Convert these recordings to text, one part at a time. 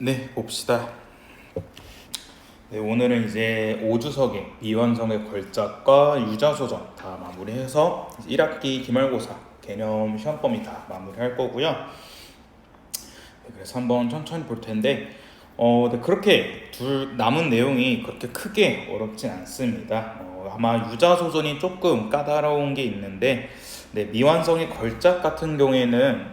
네, 봅시다. 네, 오늘은 이제 5주석의 미완성의 걸작과 유자소전 다 마무리해서 1학기 기말고사 개념 시험범위 다 마무리할 거고요. 네, 그래서 한번 천천히 볼 텐데 네, 그렇게 남은 내용이 그렇게 크게 어렵진 않습니다. 아마 유자소전이 조금 까다로운 게 있는데 네, 미완성의 걸작 같은 경우에는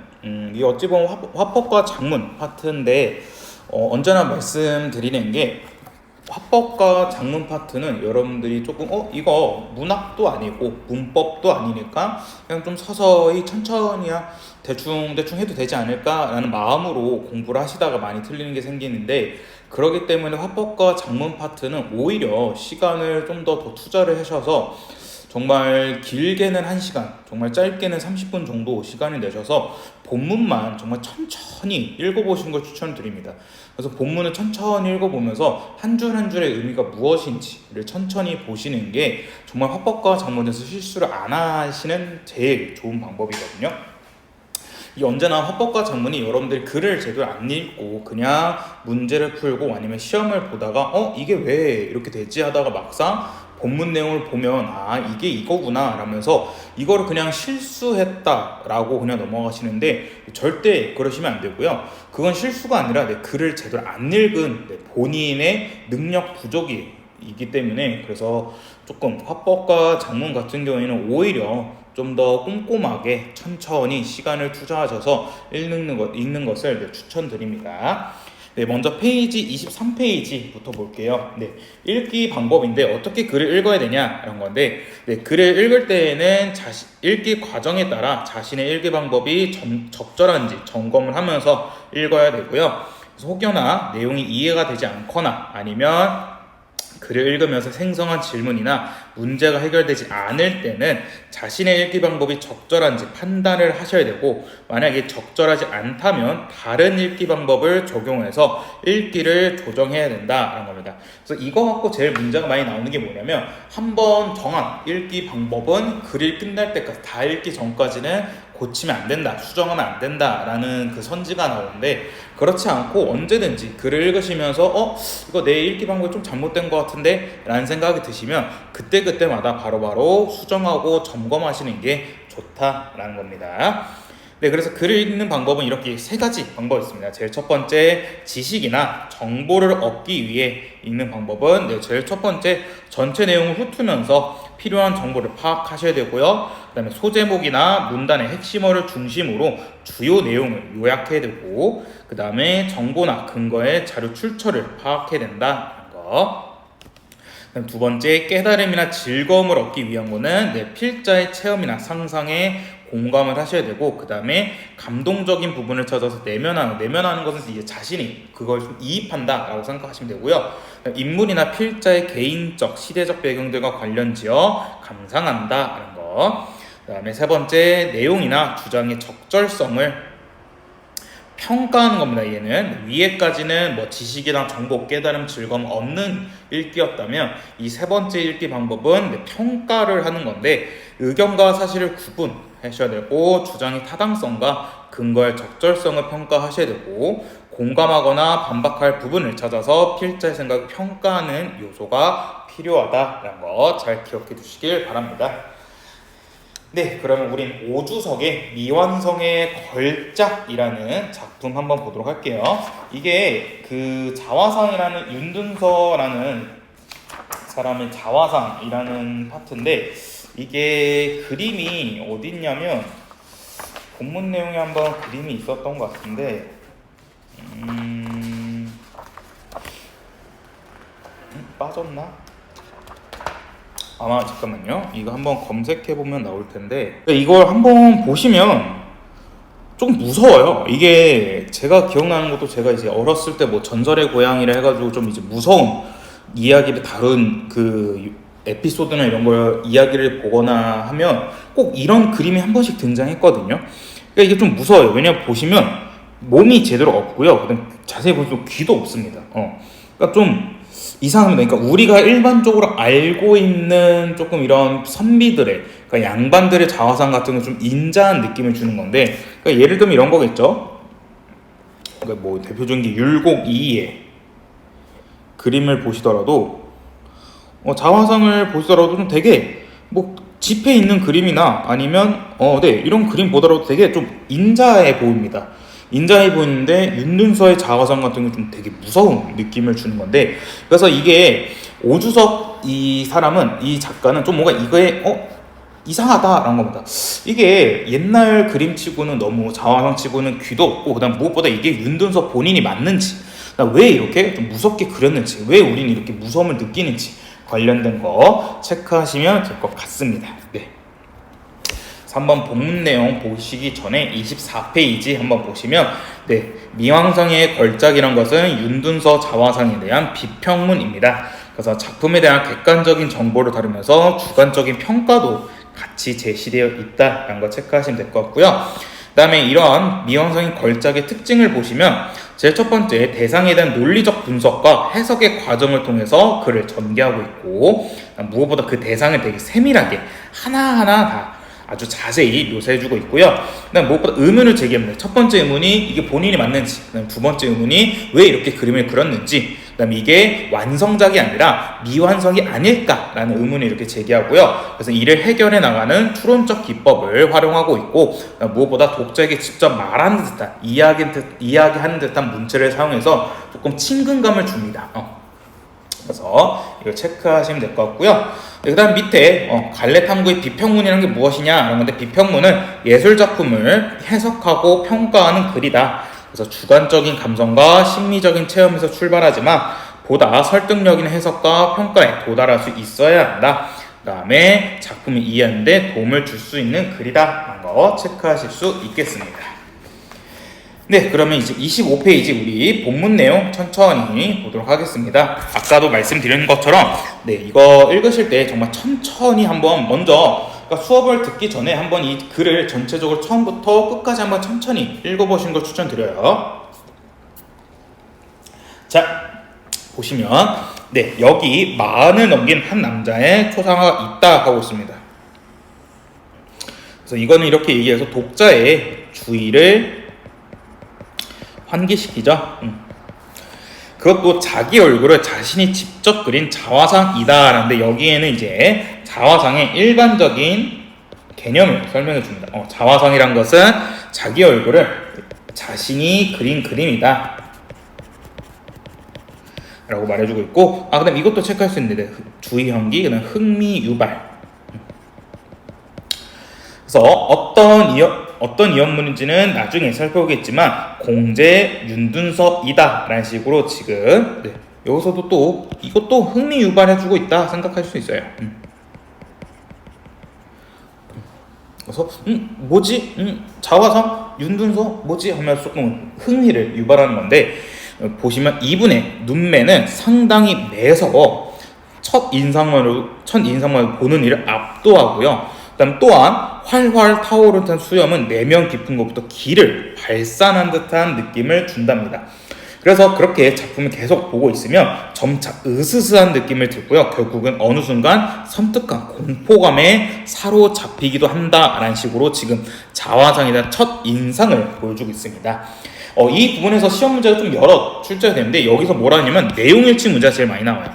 이게 어찌 보면 화법과 작문 파트인데 언제나 말씀드리는 게 화법과 작문 파트는 여러분들이 조금 이거 문학도 아니고 문법도 아니니까 그냥 좀 서서히 천천히야 대충 해도 되지 않을까라는 마음으로 공부를 하시다가 많이 틀리는 게 생기는데, 그러기 때문에 화법과 작문 파트는 오히려 시간을 좀 더 투자를 하셔서 정말 길게는 1시간, 정말 짧게는 30분 정도 시간을 내셔서 본문만 정말 천천히 읽어보시는 걸 추천드립니다. 그래서 본문을 천천히 읽어보면서 한 줄 한 줄의 의미가 무엇인지를 천천히 보시는 게 정말 화법과 작문에서 실수를 안 하시는 제일 좋은 방법이거든요. 이 언제나 화법과 작문이 여러분들이 글을 제대로 안 읽고 그냥 문제를 풀고 아니면 시험을 보다가 이게 왜 이렇게 되지 하다가 막상 본문 내용을 보면 이게 이거구나 라면서 이거를 그냥 실수했다라고 그냥 넘어가시는데 절대 그러시면 안 되고요. 그건 실수가 아니라 내 글을 제대로 안 읽은 본인의 능력 부족이기 때문에, 그래서 조금 화법과 작문 같은 경우에는 오히려 좀 더 꼼꼼하게 천천히 시간을 투자하셔서 읽는 것을 추천드립니다. 네, 먼저 페이지 23페이지부터 볼게요. 네, 읽기 방법인데 어떻게 글을 읽어야 되냐 이런 건데, 네, 글을 읽을 때에는 읽기 과정에 따라 자신의 읽기 방법이 적절한지 점검을 하면서 읽어야 되고요. 그래서 혹여나 내용이 이해가 되지 않거나 아니면 글을 읽으면서 생성한 질문이나 문제가 해결되지 않을 때는 자신의 읽기 방법이 적절한지 판단을 하셔야 되고, 만약에 적절하지 않다면 다른 읽기 방법을 적용해서 읽기를 조정해야 된다라는 겁니다. 그래서 이거 갖고 제일 문제가 많이 나오는 게 뭐냐면, 한번 정한 읽기 방법은 글을 끝날 때까지 다 읽기 전까지는 고치면 안 된다, 수정하면 안 된다라는 그 선지가 나오는데, 그렇지 않고 언제든지 글을 읽으시면서 이거 내 읽기 방법이 좀 잘못된 것 같은데 라는 생각이 드시면 그때마다 바로바로 수정하고 점검하시는 게 좋다라는 겁니다. 네, 그래서 글을 읽는 방법은 이렇게 3가지 방법이 있습니다. 제일 첫 번째, 지식이나 정보를 얻기 위해 읽는 방법은 제일 첫 번째, 전체 내용을 훑으면서 필요한 정보를 파악하셔야 되고요. 그 다음에 소제목이나 문단의 핵심어를 중심으로 주요 내용을 요약해야 되고, 그 다음에 정보나 근거의 자료 출처를 파악해야 된다는 거. 그다음 두 번째, 깨달음이나 즐거움을 얻기 위한 거는 필자의 체험이나 상상에 공감을 하셔야 되고, 그 다음에 감동적인 부분을 찾아서 내면하는 것은 이제 자신이 그걸 좀 이입한다라고 생각하시면 되고요. 인물이나 필자의 개인적, 시대적 배경들과 관련지어 감상한다라는 거. 그 다음에 세 번째, 내용이나 주장의 적절성을 평가하는 겁니다. 얘는 위에까지는 지식이나 정보, 깨달음, 즐거움 없는 읽기였다면 이 세 번째 읽기 방법은 평가를 하는 건데, 의견과 사실을 구분하셔야 되고, 주장의 타당성과 근거의 적절성을 평가하셔야 되고, 공감하거나 반박할 부분을 찾아서 필자의 생각을 평가하는 요소가 필요하다라는 거 잘 기억해 두시길 바랍니다. 네, 그러면 우린 5주석의 미완성의 걸작이라는 작품 한번 보도록 할게요. 이게 그 자화상이라는 윤둔서라는 사람의 자화상이라는 파트인데, 이게 그림이 어디 있냐면 본문 내용에 한번 그림이 있었던 것 같은데 빠졌나? 아마 잠깐만요. 이거 한번 검색해보면 나올 텐데, 이걸 한번 보시면 좀 무서워요. 이게 제가 기억나는 것도, 제가 이제 어렸을 때 전설의 고향이라 해가지고 좀 이제 무서운 이야기를 다룬 그 에피소드나 이런 걸 이야기를 보거나 하면 꼭 이런 그림이 한 번씩 등장했거든요. 그러니까 이게 좀 무서워요. 왜냐면 보시면 몸이 제대로 없고요. 그다음 자세히 보면 귀도 없습니다. 그러니까 좀 이상합니다. 그러니까 우리가 일반적으로 알고 있는 조금 이런 선비들의, 그러니까 양반들의 자화상 같은 건 좀 인자한 느낌을 주는 건데, 그러니까 예를 들면 이런 거겠죠. 그러니까 뭐 대표적인 게 율곡 2의 그림을 보시더라도 자화상을 보시더라도 좀 되게 뭐 집에 있는 그림이나 아니면 이런 그림 보더라도 되게 좀 인자해 보입니다. 인자해 보이는데 윤둔서의 자화상 같은 게 좀 되게 무서운 느낌을 주는 건데, 그래서 이게 오주석 이 작가는 좀 뭔가 이거에 이상하다라는 겁니다. 이게 옛날 그림치고는 너무 자화상치고는 귀도 없고, 그다음 무엇보다 이게 윤둔서 본인이 맞는지, 왜 이렇게 좀 무섭게 그렸는지, 왜 우리는 이렇게 무서움을 느끼는지 관련된 거 체크하시면 될 것 같습니다. 네. 3번 본문 내용 보시기 전에 24페이지 한번 보시면, 미왕성의 걸작이란 것은 윤둔서 자화상에 대한 비평문입니다. 그래서 작품에 대한 객관적인 정보를 다루면서 주관적인 평가도 같이 제시되어 있다라는 거 체크하시면 될 것 같고요. 그 다음에 이러한 미왕성의 걸작의 특징을 보시면, 제일 첫 번째, 대상에 대한 논리적 분석과 해석의 과정을 통해서 글을 전개하고 있고, 무엇보다 그 대상을 되게 세밀하게 하나하나 다 아주 자세히 묘사해주고 있고요. 그다음 무엇보다 의문을 제기합니다. 첫 번째 의문이 이게 본인이 맞는지, 그다음 두 번째 의문이 왜 이렇게 그림을 그렸는지, 그다음 이게 완성작이 아니라 미완성이 아닐까라는 의문을 이렇게 제기하고요. 그래서 이를 해결해 나가는 추론적 기법을 활용하고 있고, 무엇보다 독자에게 직접 말하는 듯한 이야기하는 듯한 문체를 사용해서 조금 친근감을 줍니다. 그래서 이걸 체크하시면 될 것 같고요. 그 다음 밑에 갈래탐구의 비평문이라는 게 무엇이냐 라는 건데, 비평문은 예술작품을 해석하고 평가하는 글이다. 그래서 주관적인 감성과 심미적인 체험에서 출발하지만 보다 설득력 있는 해석과 평가에 도달할 수 있어야 한다. 그 다음에 작품을 이해하는 데 도움을 줄 수 있는 글이다 라는 거 체크하실 수 있겠습니다. 네, 그러면 이제 25페이지 우리 본문 내용 천천히 보도록 하겠습니다. 아까도 말씀드린 것처럼 이거 읽으실 때 정말 천천히 한번 먼저, 그러니까 수업을 듣기 전에 한번 이 글을 전체적으로 처음부터 끝까지 한번 천천히 읽어보시는 걸 추천드려요. 자, 보시면 여기 40을 넘긴 한 남자의 초상화가 있다 하고 있습니다. 그래서 이거는 이렇게 얘기해서 독자의 주의를 환기시키죠. 그것도 자기 얼굴을 자신이 직접 그린 자화상이다 라는데, 여기에는 이제 자화상의 일반적인 개념을 설명해 줍니다. 자화상이란 것은 자기 얼굴을 자신이 그린 그림이다 라고 말해주고 있고, 그 다음 이것도 체크할 수 있는데, 주의 환기, 그 다음 흥미 유발. 그래서 어떤 이언문인지는 나중에 살펴보겠지만 공제 윤둔서이다 라는 식으로 지금 여기서도 또 이것도 흥미 유발해주고 있다 생각할 수 있어요. 그래서 뭐지? 자화상? 윤둔서? 뭐지? 하면서 조금 흥미를 유발하는 건데, 보시면 이분의 눈매는 상당히 매서워 첫 인상만으로 보는 이를 압도하고요. 그다음 또한 활활 타오르는 듯한 수염은 내면 깊은 것부터 기를 발산한 듯한 느낌을 준답니다. 그래서 그렇게 작품을 계속 보고 있으면 점차 으스스한 느낌을 들고요. 결국은 어느 순간 섬뜩한 공포감에 사로잡히기도 한다라는 식으로 지금 자화상에 대한 첫 인상을 보여주고 있습니다. 이 부분에서 시험 문제가 좀 여러 출제가 되는데, 여기서 뭐라 하냐면 내용 일치 문제가 제일 많이 나와요.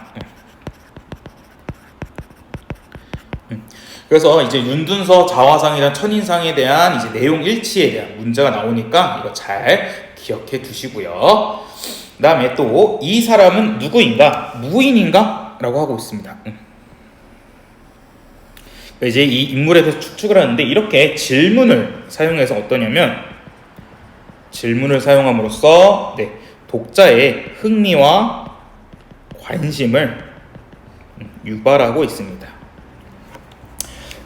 그래서 이제 윤둔서 자화상이란 첫인상에 대한 이제 내용 일치에 대한 문제가 나오니까 이거 잘 기억해 두시고요. 그 다음에 또 이 사람은 누구인가? 무인인가? 라고 하고 있습니다. 이제 이 인물에 대해서 추측을 하는데, 이렇게 질문을 사용해서 어떠냐면, 질문을 사용함으로써 독자의 흥미와 관심을 유발하고 있습니다.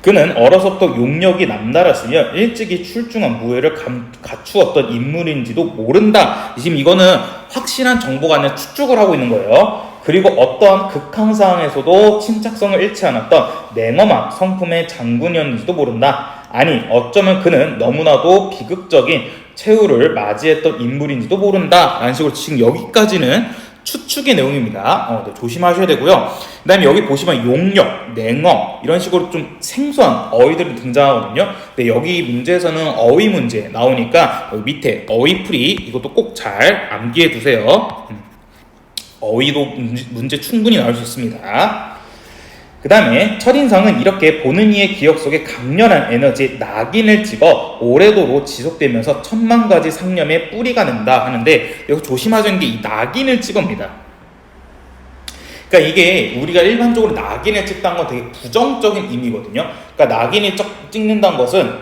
그는 어려서부터 용력이 남달았으며 일찍이 출중한 무예를 갖추었던 인물인지도 모른다. 지금 이거는 확실한 정보가 아니라 추측을 하고 있는 거예요. 그리고 어떠한 극한 상황에서도 침착성을 잃지 않았던 냉엄한 성품의 장군이었는지도 모른다. 아니, 어쩌면 그는 너무나도 비극적인 최후를 맞이했던 인물인지도 모른다 라는 식으로 지금 여기까지는 추측의 내용입니다. 네, 조심하셔야 되고요. 그 다음에 여기 보시면 용역, 냉어 이런 식으로 좀 생소한 어휘들이 등장하거든요. 근데 여기 문제에서는 어휘 문제 나오니까 여기 밑에 어휘풀이 이것도 꼭 잘 암기해 두세요. 어휘도 문제 충분히 나올 수 있습니다. 그 다음에 첫인상은 이렇게 보는 이의 기억 속에 강렬한 에너지의 낙인을 찍어 오래도록 지속되면서 천만 가지 상념의 뿌리가 된다 하는데, 여기서 조심하자는 게 이 낙인을 찍어입니다. 그러니까 이게 우리가 일반적으로 낙인을 찍다는 건 되게 부정적인 의미거든요. 그러니까 낙인을 찍는다는 것은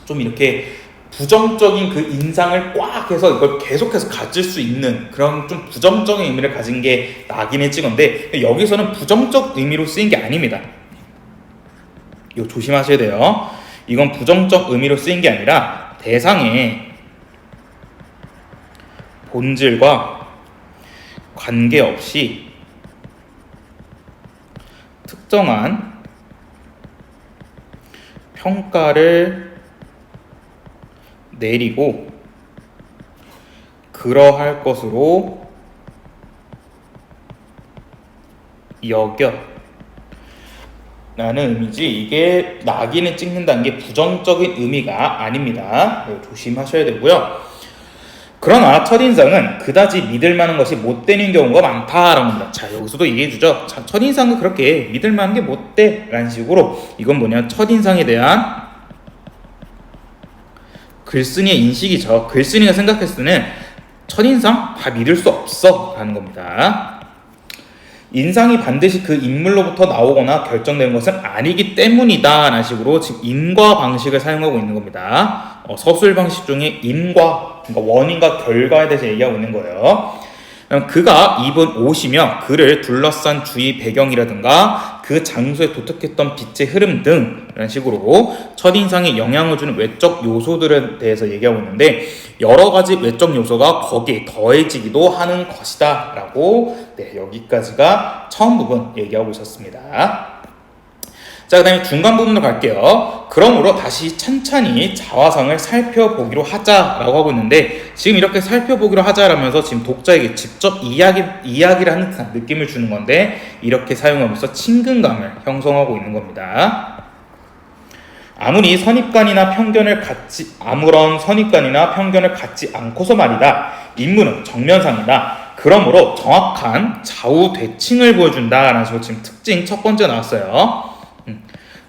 좀 이렇게 부정적인 그 인상을 꽉 해서 이걸 계속해서 가질 수 있는 그런 좀 부정적인 의미를 가진 게 낙인의 찍어인데, 여기서는 부정적 의미로 쓰인 게 아닙니다. 이거 조심하셔야 돼요. 이건 부정적 의미로 쓰인 게 아니라 대상의 본질과 관계없이 특정한 평가를 내리고 그러할 것으로 여겨 라는 의미지, 이게 낙인을 찍는다는 게 부정적인 의미가 아닙니다. 네, 조심하셔야 되고요. 그러나 첫인상은 그다지 믿을 만한 것이 못 되는 경우가 많다라고 합니다. 자, 여기서도 얘기해 주죠. 자, 첫인상은 그렇게 믿을 만한 게 못 돼 라는 식으로, 이건 뭐냐, 첫인상에 대한 글쓴이의 인식이죠. 글쓴이가 생각했을 때는 첫인상 다 믿을 수 없어 라는 겁니다. 인상이 반드시 그 인물로부터 나오거나 결정되는 것은 아니기 때문이다 라는 식으로 지금 인과 방식을 사용하고 있는 겁니다. 서술 방식 중에 인과, 그러니까 원인과 결과에 대해서 얘기하고 있는 거예요. 그가 입은 옷이며 그를 둘러싼 주위 배경이라든가 그 장소에 도착했던 빛의 흐름 등 이런 식으로 첫인상에 영향을 주는 외적 요소들에 대해서 얘기하고 있는데, 여러 가지 외적 요소가 거기에 더해지기도 하는 것이다 라고, 네, 여기까지가 처음 부분 얘기하고 있었습니다. 자, 그 다음에 중간 부분으로 갈게요. 그러므로 다시 천천히 자화상을 살펴보기로 하자라고 하고 있는데, 지금 이렇게 살펴보기로 하자라면서 지금 독자에게 직접 이야기를 하는 듯한 느낌을 주는 건데, 이렇게 사용하면서 친근감을 형성하고 있는 겁니다. 아무런 선입관이나 편견을 갖지 않고서 말이다. 인물은 정면상이다. 그러므로 정확한 좌우 대칭을 보여준다라는 식으로 지금 특징 첫 번째 나왔어요.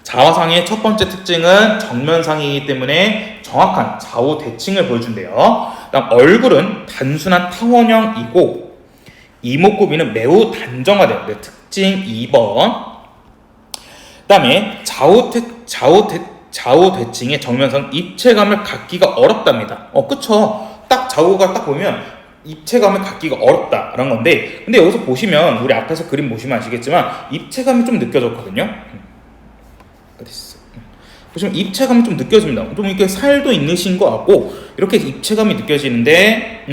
자화상의 첫 번째 특징은 정면상이기 때문에 정확한 좌우 대칭을 보여준대요. 그다음 얼굴은 단순한 타원형이고 이목구비는 매우 단정하대요. 네, 특징 2번. 그다음에 좌우 대칭의 정면상 입체감을 갖기가 어렵답니다. 그쵸? 딱 좌우가 딱 보면 입체감을 갖기가 어렵다라는 건데, 근데 여기서 보시면 우리 앞에서 그림 보시면 아시겠지만 입체감이 좀 느껴졌거든요. 보시면 입체감이 좀 느껴집니다. 좀 이렇게 살도 있으신 것 같고 이렇게 입체감이 느껴지는데,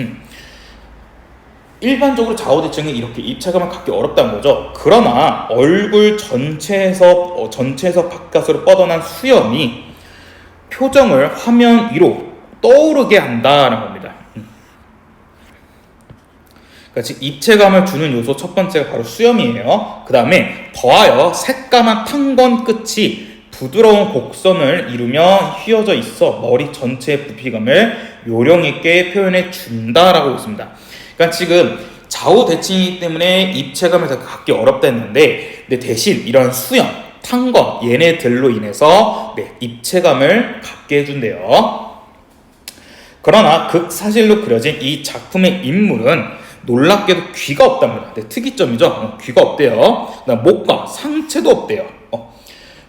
일반적으로 좌우대칭은 이렇게 입체감을 갖기 어렵다는 거죠. 그러나 얼굴 전체에서 바깥으로 뻗어난 수염이 표정을 화면 위로 떠오르게 한다는 겁니다. 그러니까 지금 입체감을 주는 요소 첫 번째가 바로 수염이에요. 그 다음에 더하여 새까만 탄건 끝이 부드러운 곡선을 이루며 휘어져 있어 머리 전체의 부피감을 요령있게 표현해 준다라고 있습니다. 그러니까 지금 좌우 대칭이기 때문에 입체감을 더 갖기 어렵다 했는데, 근데 대신 이런 수염, 탄건 얘네들로 인해서 입체감을 갖게 해준대요. 그러나 극사실로 그려진 이 작품의 인물은 놀랍게도 귀가 없답니다. 특이점이죠. 귀가 없대요. 그다음 목과 상체도 없대요.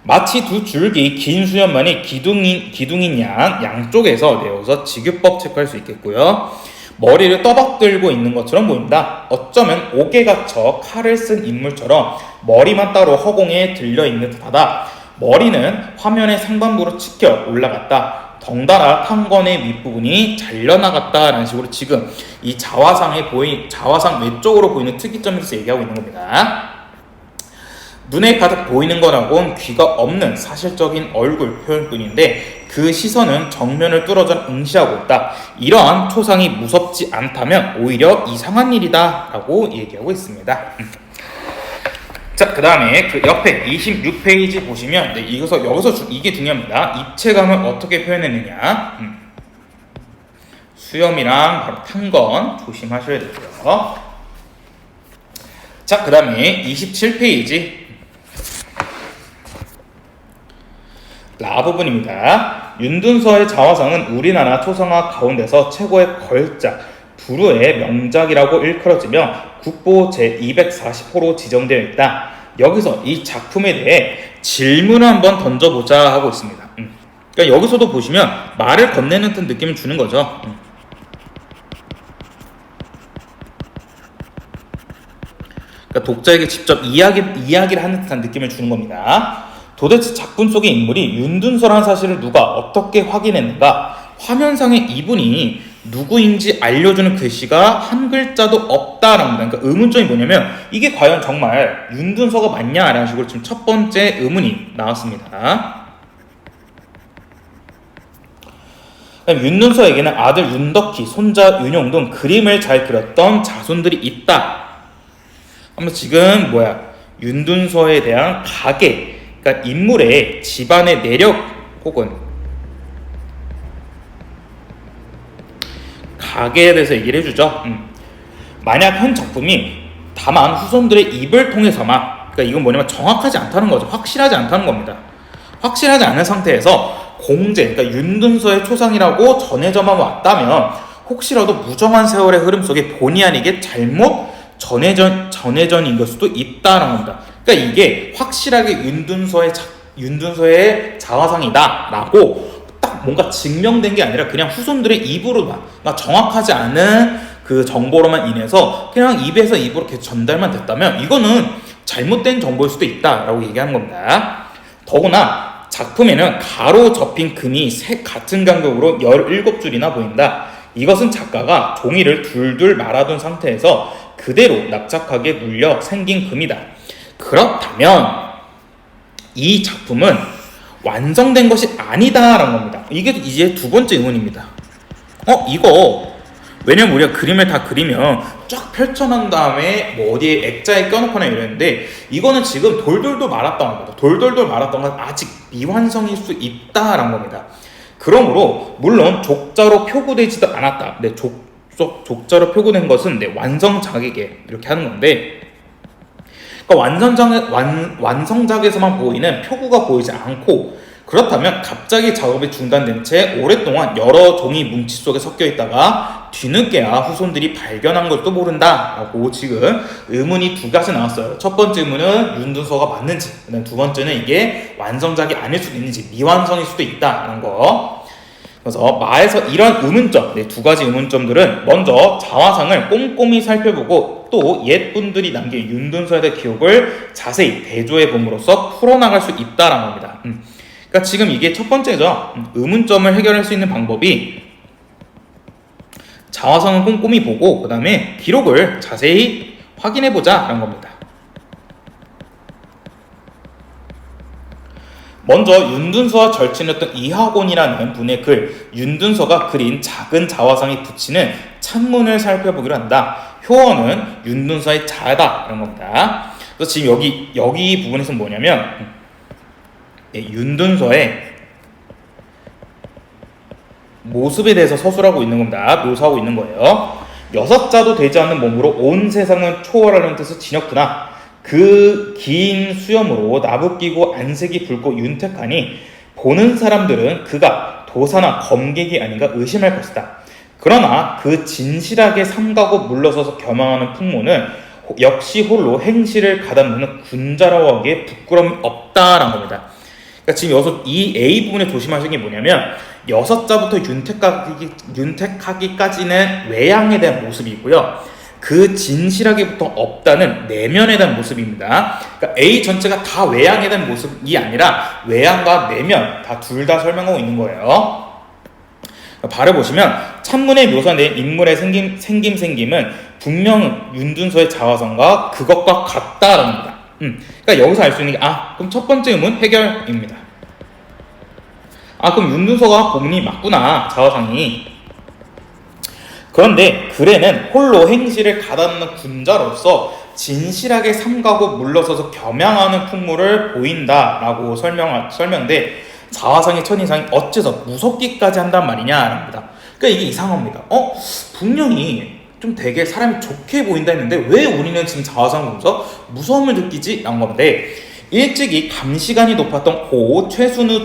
마치 두 줄기 긴 수염만이 기둥인 양쪽에서 내어서 직유법 체크할 수 있겠고요. 머리를 떠받들고 있는 것처럼 보인다. 어쩌면 옥에 갇혀 칼을 쓴 인물처럼 머리만 따로 허공에 들려있는 듯하다. 머리는 화면의 상반부로 치켜 올라갔다. 덩달아 탄건의 밑부분이 잘려나갔다라는 식으로 지금 이 자화상 외쪽으로 보이는 특이점에 대해서 얘기하고 있는 겁니다. 눈에 가득 보이는 거라곤 귀가 없는 사실적인 얼굴 표현뿐인데 그 시선은 정면을 뚫어져 응시하고 있다. 이러한 초상이 무섭지 무섭지 않다면 오히려 이상한 일이다 라고 얘기하고 있습니다. 자, 그 다음에 그 옆에 26페이지 보시면 여기서 이게 중요합니다. 입체감을 어떻게 표현했느냐. 수염이랑 바로 탄 건 조심하셔야 되고요. 자, 그 다음에 27페이지 라 부분입니다. 윤둔서의 자화상은 우리나라 초상화 가운데서 최고의 걸작, 불후의 명작이라고 일컬어지며 국보 제240호로 지정되어 있다. 여기서 이 작품에 대해 질문을 한번 던져보자 하고 있습니다. 그러니까 여기서도 보시면 말을 건네는 듯한 느낌을 주는 거죠. 그러니까 독자에게 직접 이야기를 하는 듯한 느낌을 주는 겁니다. 도대체 작품 속의 인물이 윤둔서라는 사실을 누가 어떻게 확인했는가? 화면상의 이분이 누구인지 알려주는 글씨가 한 글자도 없다라는 겁니다. 그러니까 의문점이 뭐냐면 이게 과연 정말 윤둔서가 맞냐라는 식으로 지금 첫 번째 의문이 나왔습니다. 윤둔서에게는 아들 윤덕희, 손자 윤용 등 그림을 잘 그렸던 자손들이 있다. 한번 지금 윤둔서에 대한 가계, 그러니까 인물의 집안의 내력 혹은 가계에 대해서 얘기를 해주죠. 만약 현 작품이 다만 후손들의 입을 통해서만, 그러니까 이건 뭐냐면 정확하지 않다는 거죠. 확실하지 않다는 겁니다. 확실하지 않은 상태에서 공제, 그러니까 윤둔서의 초상이라고 전해져만 왔다면 혹시라도 무정한 세월의 흐름 속에 본의 아니게 잘못 전해전인 걸 수도 있다는 겁니다. 그러니까 이게 확실하게 윤둔서의 자화상이다라고 딱 뭔가 증명된 게 아니라 그냥 후손들의 입으로만, 그러니까 정확하지 않은 그 정보로만 인해서 그냥 입에서 입으로 계속 전달만 됐다면 이거는 잘못된 정보일 수도 있다라고 얘기하는 겁니다. 더구나 작품에는 가로 접힌 금이 같은 간격으로 17줄이나 보인다. 이것은 작가가 종이를 둘둘 말아둔 상태에서 그대로 납작하게 눌려 생긴 금이다. 그렇다면 이 작품은 완성된 것이 아니다라는 겁니다. 이게 이제 두 번째 의문입니다. 이거 왜냐면 우리가 그림을 다 그리면 쫙 펼쳐놓은 다음에 뭐 어디에 액자에 껴놓거나 이랬는데 이거는 지금 돌돌돌 말았던 겁니다. 돌돌돌 말았던 건 아직 미완성일 수 있다라는 겁니다. 그러므로 물론 족자로 표구되지도 않았다. 근데 족자로 표구된 것은 완성작에게 이렇게 하는 건데, 그러니까 완성작에서만 보이는 표구가 보이지 않고, 그렇다면 갑자기 작업이 중단된 채 오랫동안 여러 종이 뭉치 속에 섞여 있다가 뒤늦게야 후손들이 발견한 것도 모른다라고 지금 의문이 두 가지 나왔어요. 첫 번째 의문은 윤둔서가 맞는지, 두 번째는 이게 완성작이 아닐 수도 있는지, 미완성일 수도 있다라는 거. 그래서 마에서 이런 의문점, 두 가지 의문점들은 먼저 자화상을 꼼꼼히 살펴보고 또 옛분들이 남긴 윤둔서에 대한 기록을 자세히 대조해 봄으로써 풀어나갈 수 있다라는 겁니다. 그러니까 지금 이게 첫 번째죠. 의문점을 해결할 수 있는 방법이 자화상을 꼼꼼히 보고 그 다음에 기록을 자세히 확인해보자라는 겁니다. 먼저 윤둔서와 절친했던 이학원이라는 분의 글, 윤둔서가 그린 작은 자화상에 붙이는 찬문을 살펴보기로 한다. 효어는 윤둔서의 자다 이런 겁니다. 그래서 지금 여기 부분에서 뭐냐면 윤둔서의 모습에 대해서 서술하고 있는 겁니다. 묘사하고 있는 거예요. 6자도 되지 않는 몸으로 온 세상을 초월하는 뜻의 진역구나. 그 긴 수염으로 나부끼고 안색이 붉고 윤택하니 보는 사람들은 그가 도사나 검객이 아닌가 의심할 것이다. 그러나 그 진실하게 삼가고 물러서서 겸황하는 풍모는 역시 홀로 행실을 가다듬는 군자라고 하기에 부끄러움이 없다라는 겁니다. 그러니까 지금 여기서 이 A 부분에 조심하시는 게 뭐냐면 6자부터 윤택하기까지는 외양에 대한 모습이고요. 그 진실하게부터 없다는 내면에 대한 모습입니다. 그러니까 A 전체가 다 외양에 대한 모습이 아니라 외양과 내면 다 둘 다 설명하고 있는 거예요. 발을 보시면 찬문에 묘사된 인물의 생김은 분명 윤둔서의 자화상과 그것과 같다랍니다. 그러니까 여기서 알 수 있는 게 그럼 첫 번째 의문 해결입니다. 그럼 윤둔서가 본인이 맞구나, 자화상이. 그런데 글에는 홀로 행실을 가다놓는 군자로서 진실하게 삼가고 물러서서 겸양하는 풍물을 보인다라고 설명돼 자화상의 첫인상이 어째서 무섭기까지 한단 말이냐랍니다. 그러니까 이게 이상합니다. 분명히 좀 되게 사람이 좋게 보인다 했는데 왜 우리는 지금 자화상을 보면서 무서움을 느끼지? 라는 건데 일찍이 감시관이 높았던 고 최순우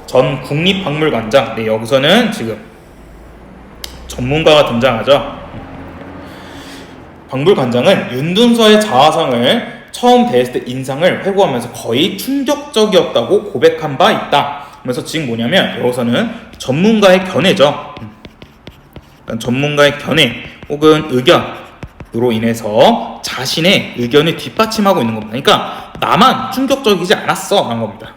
전 국립박물관장, 네, 여기서는 지금 전문가가 등장하죠. 박물관장은 윤둔서의 자화상을 처음 대했을 때 인상을 회고하면서 거의 충격적이었다고 고백한 바 있다. 그래서 지금 뭐냐면 여기서는 전문가의 견해죠. 그러니까 전문가의 견해 혹은 의견으로 인해서 자신의 의견을 뒷받침하고 있는 겁니다. 그러니까 나만 충격적이지 않았어 라는 겁니다.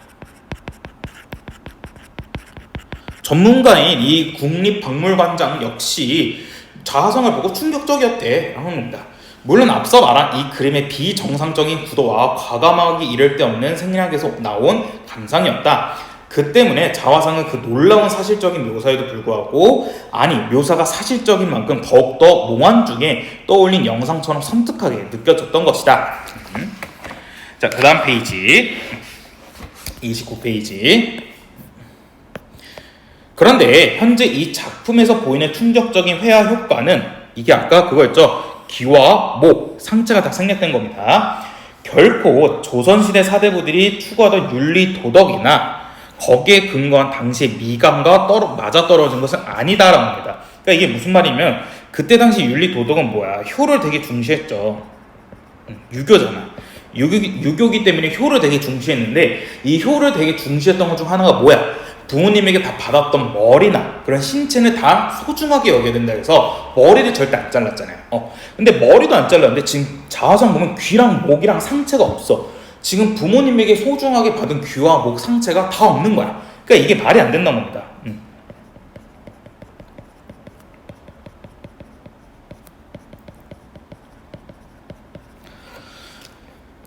전문가인 이 국립박물관장 역시 자화상을 보고 충격적이었대 라는 겁니다. 물론 앞서 말한 이 그림의 비정상적인 구도와 과감하게 이를 데 없는 생략에서 나온 감상이었다. 그 때문에 자화상은 그 놀라운 사실적인 묘사에도 불구하고 묘사가 사실적인 만큼 더욱더 몽환 중에 떠올린 영상처럼 섬뜩하게 느껴졌던 것이다. 자, 그 다음 페이지 29페이지. 그런데 현재 이 작품에서 보이는 충격적인 회화 효과는 이게 아까 그거였죠. 귀와 목, 상체가 다 생략된 겁니다. 결코 조선시대 사대부들이 추구하던 윤리 도덕이나 거기에 근거한 당시의 미감과 맞아떨어진 것은 아니다라는 겁니다. 그러니까 이게 무슨 말이면 그때 당시 윤리 도덕은 뭐야? 효를 되게 중시했죠. 유교잖아. 유교기 때문에 효를 되게 중시했는데 이 효를 되게 중시했던 것 중 하나가 뭐야? 부모님에게 다 받았던 머리나 그런 신체는 다 소중하게 여겨야 된다 해서 머리를 절대 안 잘랐잖아요. 근데 머리도 안 잘랐는데 지금 자화상 보면 귀랑 목이랑 상체가 없어. 지금 부모님에게 소중하게 받은 귀와 목, 상체가 다 없는 거야. 그러니까 이게 말이 안 된다는 겁니다.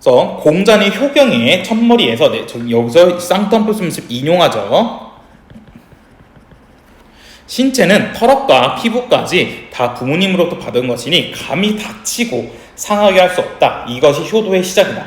그래서 공자의 효경의 첫머리에서 여기서 쌍턴프스를 인용하죠. 신체는 털업과 피부까지 다 부모님으로부터 받은 것이니 감히 다치고 상하게 할 수 없다. 이것이 효도의 시작이다.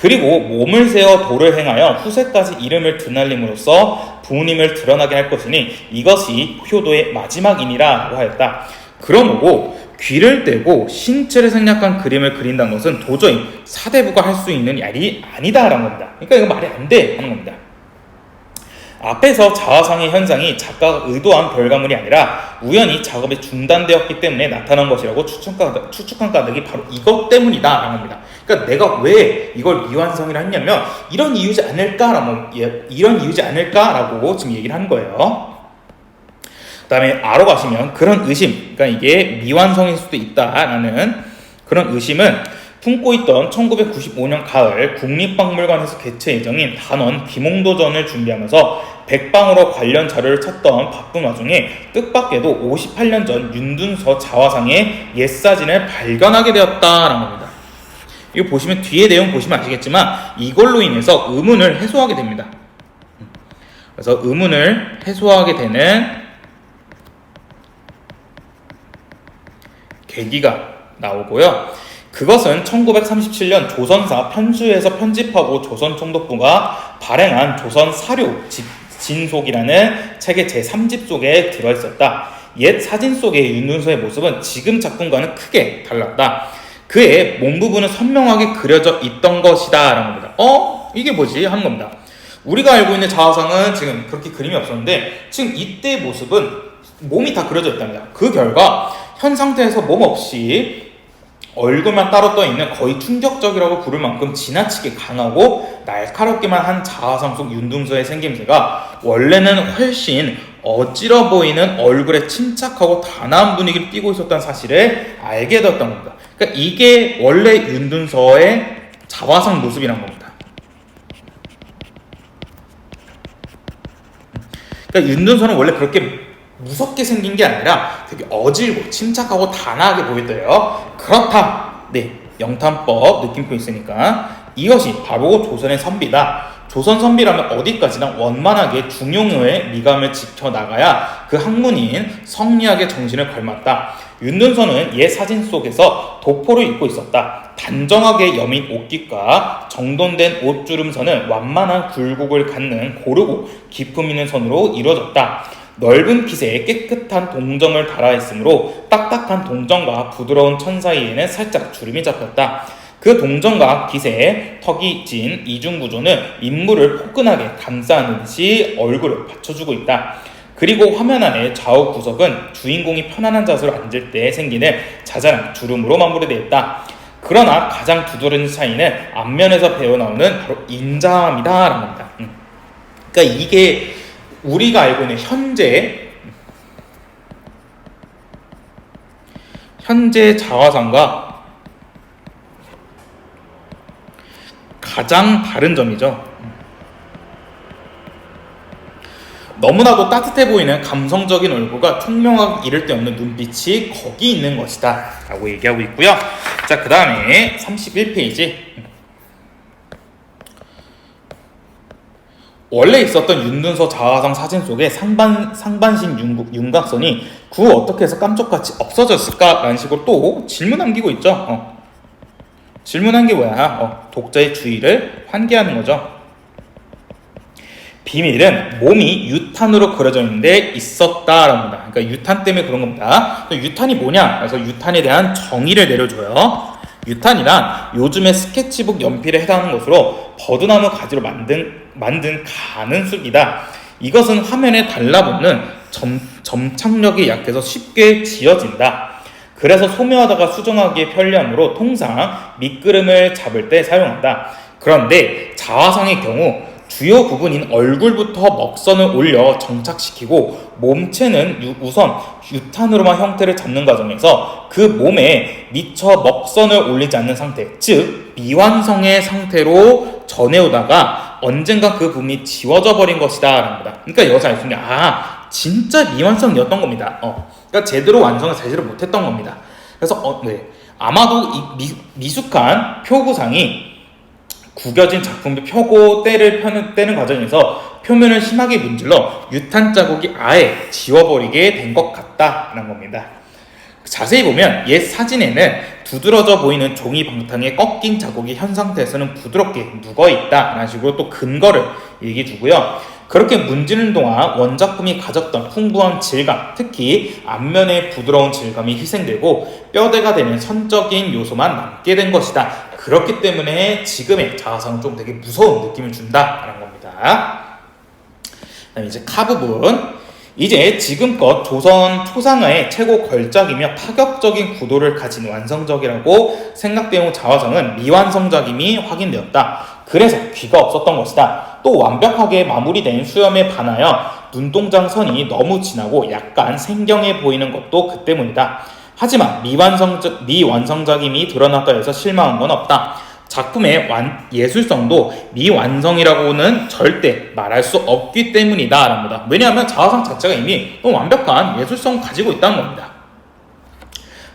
그리고 몸을 세워 도를 행하여 후세까지 이름을 드날림으로써 부모님을 드러나게 할 것이니 이것이 효도의 마지막이니라 하였다. 그러므로 귀를 떼고 신체를 생략한 그림을 그린다는 것은 도저히 사대부가 할 수 있는 일이 아니다라는 겁니다. 그러니까 이거 말이 안 돼 하는 겁니다. 앞에서 자화상의 현상이 작가가 의도한 결과물이 아니라 우연히 작업이 중단되었기 때문에 나타난 것이라고 추측한 까닭이 바로 이것 때문이다 라는 겁니다. 그러니까 내가 왜 이걸 미완성이라 했냐면 이런 이유지 않을까라고 지금 얘기를 한 거예요. 그 다음에 아로 가시면 그런 의심, 그러니까 이게 미완성일 수도 있다라는 그런 의심은 품고 있던 1995년 가을 국립박물관에서 개최 예정인 단원 비몽도전을 준비하면서 백방으로 관련 자료를 찾던 바쁜 와중에 뜻밖에도 58년 전 윤둔서 자화상의 옛사진을 발견하게 되었다라는 겁니다. 이거 보시면 뒤에 내용 보시면 아시겠지만 이걸로 인해서 의문을 해소하게 됩니다. 그래서 의문을 해소하게 되는 계기가 나오고요. 그것은 1937년 조선사 편수에서 편집하고 조선총독부가 발행한 조선사료 진속이라는 책의 제3집 속에 들어있었다. 옛 사진 속의 윤둔서의 모습은 지금 작품과는 크게 달랐다. 그의 몸 부분은 선명하게 그려져 있던 것이다 라는 겁니다. 이게 뭐지? 하는 겁니다. 우리가 알고 있는 자화상은 지금 그렇게 그림이 없었는데 지금 이때 모습은 몸이 다 그려져 있답니다. 그 결과 현 상태에서 몸 없이 얼굴만 따로 떠있는 거의 충격적이라고 부를 만큼 지나치게 강하고 날카롭기만 한 자화상 속 윤둔서의 생김새가 원래는 훨씬 어지러 보이는 얼굴에 침착하고 단아한 분위기를 띠고 있었다는 사실을 알게 되었던 겁니다. 그러니까 이게 원래 윤둔서의 자화상 모습이란 겁니다. 그러니까 윤둔서는 원래 그렇게 무섭게 생긴 게 아니라 되게 어질고 침착하고 단아하게 보였대요. 그렇다. 네, 영탄법 느낌표 있으니까 이것이 바로 조선의 선비다. 조선 선비라면 어디까지나 원만하게 중용의 미감을 지켜나가야 그 학문인 성리학의 정신을 걸맞다. 윤둔서는 옛 사진 속에서 도포를 입고 있었다. 단정하게 여민 옷깃과 정돈된 옷주름선은 완만한 굴곡을 갖는 고르고 기품 있는 선으로 이루어졌다. 넓은 핏에 깨끗한 동정을 달아있으므로 딱딱한 동정과 부드러운 천 사이에는 살짝 주름이 잡혔다. 그 동정과 깃에 턱이 진 이중구조는 인물을 포근하게 감싸는 듯이 얼굴을 받쳐주고 있다. 그리고 화면 안의 좌우 구석은 주인공이 편안한 자세로 앉을 때 생기는 자잘한 주름으로 마무리되어 있다. 그러나 가장 두드러진 차이는 앞면에서 배어나오는 바로 인자함이다 라는 겁니다. 그러니까 이게 우리가 알고 있는 현재 자화상과 가장 다른 점이죠. 너무나도 따뜻해 보이는 감성적인 얼굴과 총명하고 이를 데 없는 눈빛이 거기 있는 것이다 라고 얘기하고 있고요. 자, 그 다음에 31페이지. 원래 있었던 윤둔서 자화상 사진 속에 상반신 윤곽선이 그 어떻게 해서 깜짝같이 없어졌을까? 라는 식으로 또 질문 남기고 있죠. 질문한 게 뭐야? 독자의 주의를 환기하는 거죠. 비밀은 몸이 유탄으로 그려져 있는데 있었다랍니다. 그러니까 유탄 때문에 그런 겁니다. 유탄이 뭐냐? 그래서 유탄에 대한 정의를 내려줘요. 유탄이란 요즘의 스케치북 연필에 해당하는 것으로 버드나무 가지로 만든 가는 숲이다. 이것은 화면에 달라붙는 점착력이 약해서 쉽게 지어진다. 그래서 소묘하다가 수정하기에 편리하므로 통상 밑그림을 잡을 때 사용한다. 그런데 자화상의 경우 주요 부분인 얼굴부터 먹선을 올려 정착시키고 몸체는 우선 유탄으로만 형태를 잡는 과정에서 그 몸에 미처 먹선을 올리지 않는 상태, 즉 미완성의 상태로 전해오다가 언젠가 그 부분이 지워져 버린 것이다 라는 겁니다. 그러니까 여기서 알 수 있는 게 진짜 미완성이었던 겁니다. 그러니까 제대로 완성을 제대로 못했던 겁니다. 그래서 아마도 이 미숙한 표구상이 구겨진 작품을 펴고 떼는 과정에서 표면을 심하게 문질러 유탄 자국이 아예 지워버리게 된 것 같다라는 겁니다. 자세히 보면 옛 사진에는 두드러져 보이는 종이 방탕에 꺾인 자국이 현 상태에서는 부드럽게 묵어있다라는 식으로 또 근거를 얘기해 주고요. 그렇게 문지르는 동안 원작품이 가졌던 풍부한 질감, 특히 앞면의 부드러운 질감이 희생되고 뼈대가 되는 선적인 요소만 남게 된 것이다. 그렇기 때문에 지금의 자화상은 좀 되게 무서운 느낌을 준다라는 겁니다. 그다음에 이제 카 부분. 이제 지금껏 조선 초상화의 최고 걸작이며 파격적인 구도를 가진 완성작이라고 생각되어 온 자화상은 미완성작임이 확인되었다. 그래서 귀가 없었던 것이다. 또 완벽하게 마무리된 수염에 반하여 눈동장 선이 너무 진하고 약간 생경해 보이는 것도 그 때문이다. 하지만 미완성작임이 드러났다 해서 실망한 건 없다. 작품의 예술성도 미완성이라고는 절대 말할 수 없기 때문이다 라니다. 왜냐하면 자화상 자체가 이미 너무 완벽한 예술성을 가지고 있다는 겁니다.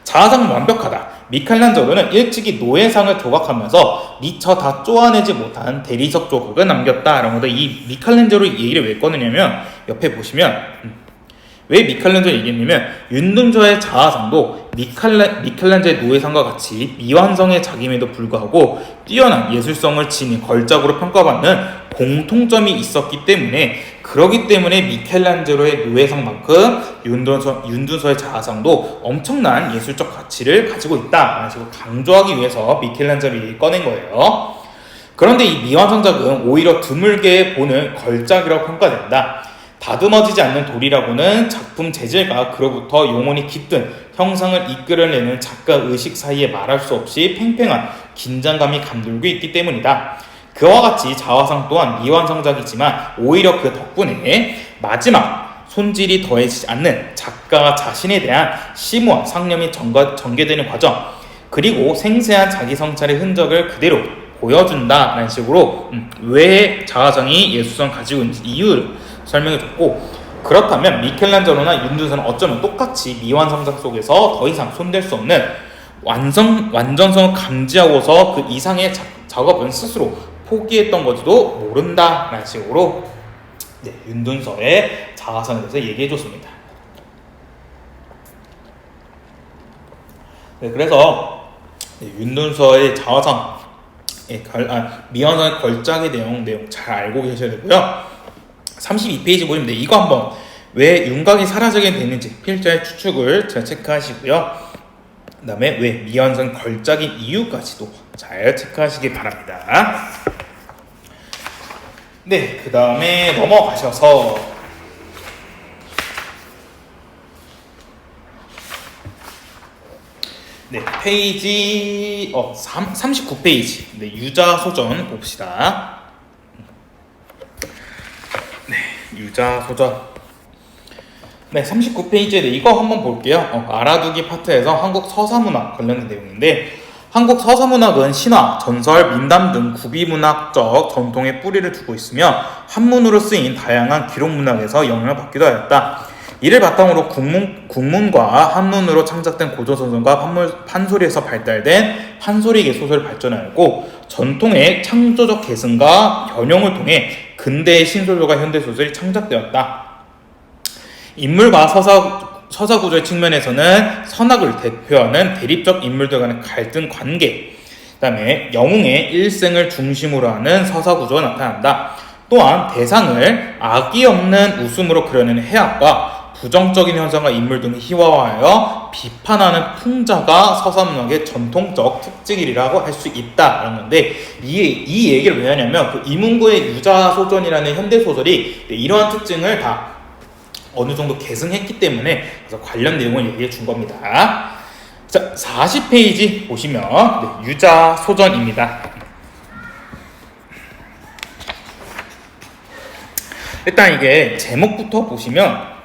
자화상은 완벽하다. 미켈란젤로는 일찍이 노예상을 조각하면서 미처 다 쪼아내지 못한 대리석 조각을 남겼다라고 이 미켈란젤로 얘기를 왜 꺼내냐면 옆에 보시면 왜 미켈란젤로 얘기했냐면 윤둔서의 자화상도 미켈란젤로의 노예상과 같이 미완성의 작임에도 불구하고 뛰어난 예술성을 지닌 걸작으로 평가받는 공통점이 있었기 때문에 그러기 때문에 미켈란젤로의 노예상만큼 윤둔서의 자화상도 엄청난 예술적 가치를 가지고 있다라는 식으로 강조하기 위해서 미켈란젤로를 꺼낸 거예요. 그런데 이 미완성작은 오히려 드물게 보는 걸작이라고 평가된다. 다듬어지지 않는 돌이라고는 작품 재질과 그로부터 영혼이 깃든 형상을 이끌어내는 작가 의식 사이에 말할 수 없이 팽팽한 긴장감이 감돌고 있기 때문이다. 그와 같이 자화상 또한 미완성작이지만 오히려 그 덕분에 마지막 손질이 더해지지 않는 작가 자신에 대한 심오한 상념이 전개되는 과정, 그리고 생생한 자기 성찰의 흔적을 그대로 보여준다라는 식으로 왜 자화상이 예술성 가지고 있는지 이유를 설명해줬고, 그렇다면 미켈란젤로나 윤둔서는 어쩌면 똑같이 미완성작 속에서 더 이상 손댈 수 없는 완전성을 감지하고서 그 이상의 작업은 스스로 포기했던 건지도 모른다 라는 식으로 네, 윤둔서의 자화상에 대해서 얘기해줬습니다. 네, 그래서 네, 윤둔서의 자화상 미완성의 걸작의 내용 잘 알고 계셔야 되고요. 32페이지 보시면 이거 한번 왜 윤곽이 사라지게 되는지 필자의 추측을 잘 체크하시고요. 그 다음에 왜 미완성 걸작인 이유까지도 잘 체크하시기 바랍니다. 네, 그 다음에 넘어가셔서 네, 페이지 39페이지 네, 유자소전 봅시다. 네, 유자소전 네, 39페이지에 이거 한번 볼게요. 알아두기 파트에서 한국 서사문학 관련된 내용인데 한국 서사문학은 신화, 전설, 민담 등 구비문학적 전통에 뿌리를 두고 있으며 한문으로 쓰인 다양한 기록문학에서 영향을 받기도 하였다. 이를 바탕으로 국문과 한문으로 창작된 고전소설과 판소리에서 발달된 판소리계 소설을 발전하였고 전통의 창조적 계승과 변형을 통해 근대의 신소설과 현대소설이 창작되었다. 인물과 서사 구조의 측면에서는 선악을 대표하는 대립적 인물들 간의 갈등 관계, 그 다음에 영웅의 일생을 중심으로 하는 서사 구조가 나타난다. 또한 대상을 악의 없는 웃음으로 그려내는 해악과 부정적인 현상과 인물 등을 희화화하여 비판하는 풍자가 서사문학의 전통적 특징이라고 할 수 있다라는 건데 이 얘기를 왜 하냐면 그 이문구의 유자소전이라는 현대소설이 이러한 특징을 다 어느 정도 계승했기 때문에 그래서 관련 내용을 얘기해 준 겁니다. 자, 40페이지 보시면 네, 유자소전입니다. 일단 이게 제목부터 보시면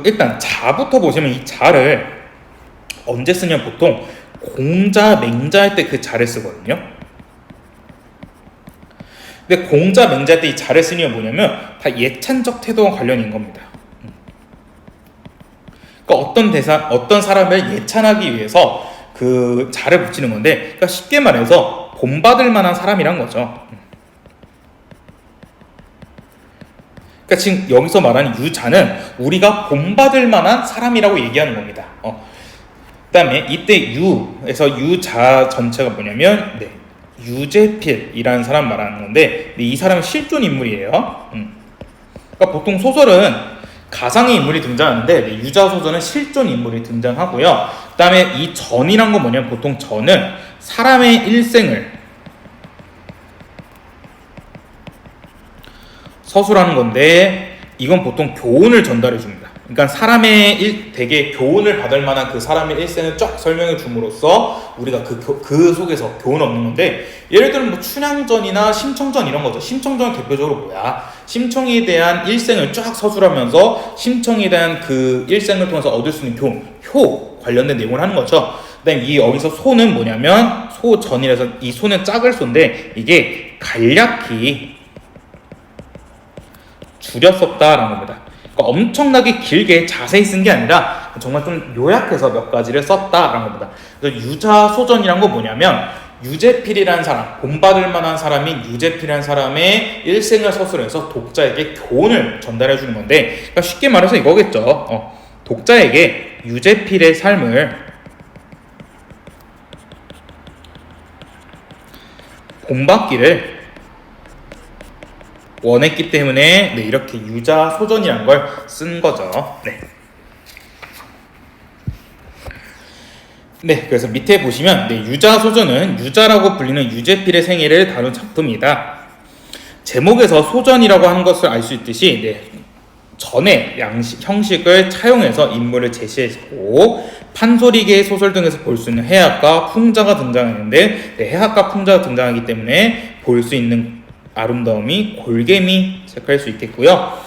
일단 자부터 보시면 이 자를 언제 쓰냐면 보통 공자, 맹자 할 때 그 자를 쓰거든요. 근데 공자, 맹자 할 때 이 자를 쓰는 게 뭐냐면 다 예찬적 태도와 관련인 겁니다. 그러니까 어떤 사람을 예찬하기 위해서 그 자를 붙이는 건데, 그러니까 쉽게 말해서 본받을 만한 사람이란 거죠. 그러니까 지금 여기서 말하는 유자는 우리가 본받을 만한 사람이라고 얘기하는 겁니다. 그 다음에 이때 유에서 유자 전체가 뭐냐면 네, 유재필이라는 사람 말하는 건데 이 사람은 실존 인물이에요. 그러니까 보통 소설은 가상의 인물이 등장하는데 네, 유자소설은 실존 인물이 등장하고요. 그 다음에 이 전이란 건 뭐냐면 보통 전은 사람의 일생을 서술하는 건데 이건 보통 교훈을 전달해 줍니다. 그러니까 사람의 되게 교훈을 받을 만한 그 사람의 일생을 쫙 설명해 줌으로써 우리가 그 속에서 교훈을 얻는 건데 예를 들면 뭐 춘향전이나 심청전 이런 거죠. 심청전은 대표적으로 뭐야? 심청에 대한 일생을 쫙 서술하면서 심청에 대한 그 일생을 통해서 얻을 수 있는 교훈, 효 관련된 내용을 하는 거죠. 그다음에 이 여기서 소는 뭐냐면 소전이라서 이 소는 짝을 소인데 이게 간략히 줄였었다라는 겁니다. 그러니까 엄청나게 길게 자세히 쓴 게 아니라 정말 좀 요약해서 몇 가지를 썼다라는 겁니다. 그래서 유자소전이란 건 뭐냐면 유재필이라는 사람, 본받을 만한 사람인 유재필이라는 사람의 일생을 서술해서 독자에게 교훈을 전달해 주는 건데 그러니까 쉽게 말해서 이거겠죠. 독자에게 유재필의 삶을 본받기를 원했기 때문에 네, 이렇게 유자소전이라는 걸 쓴 거죠. 네, 그래서 밑에 보시면 네, 유자소전은 유자라고 불리는 유재필의 생애를 다룬 작품이다. 제목에서 소전이라고 하는 것을 알 수 있듯이 네, 전의 형식을 차용해서 인물을 제시했고 판소리계 소설 등에서 볼 수 있는 해악과 풍자가 등장하는데 네, 해악과 풍자가 등장하기 때문에 볼 수 있는 아름다움이 골개미 체크할 수 있겠고요.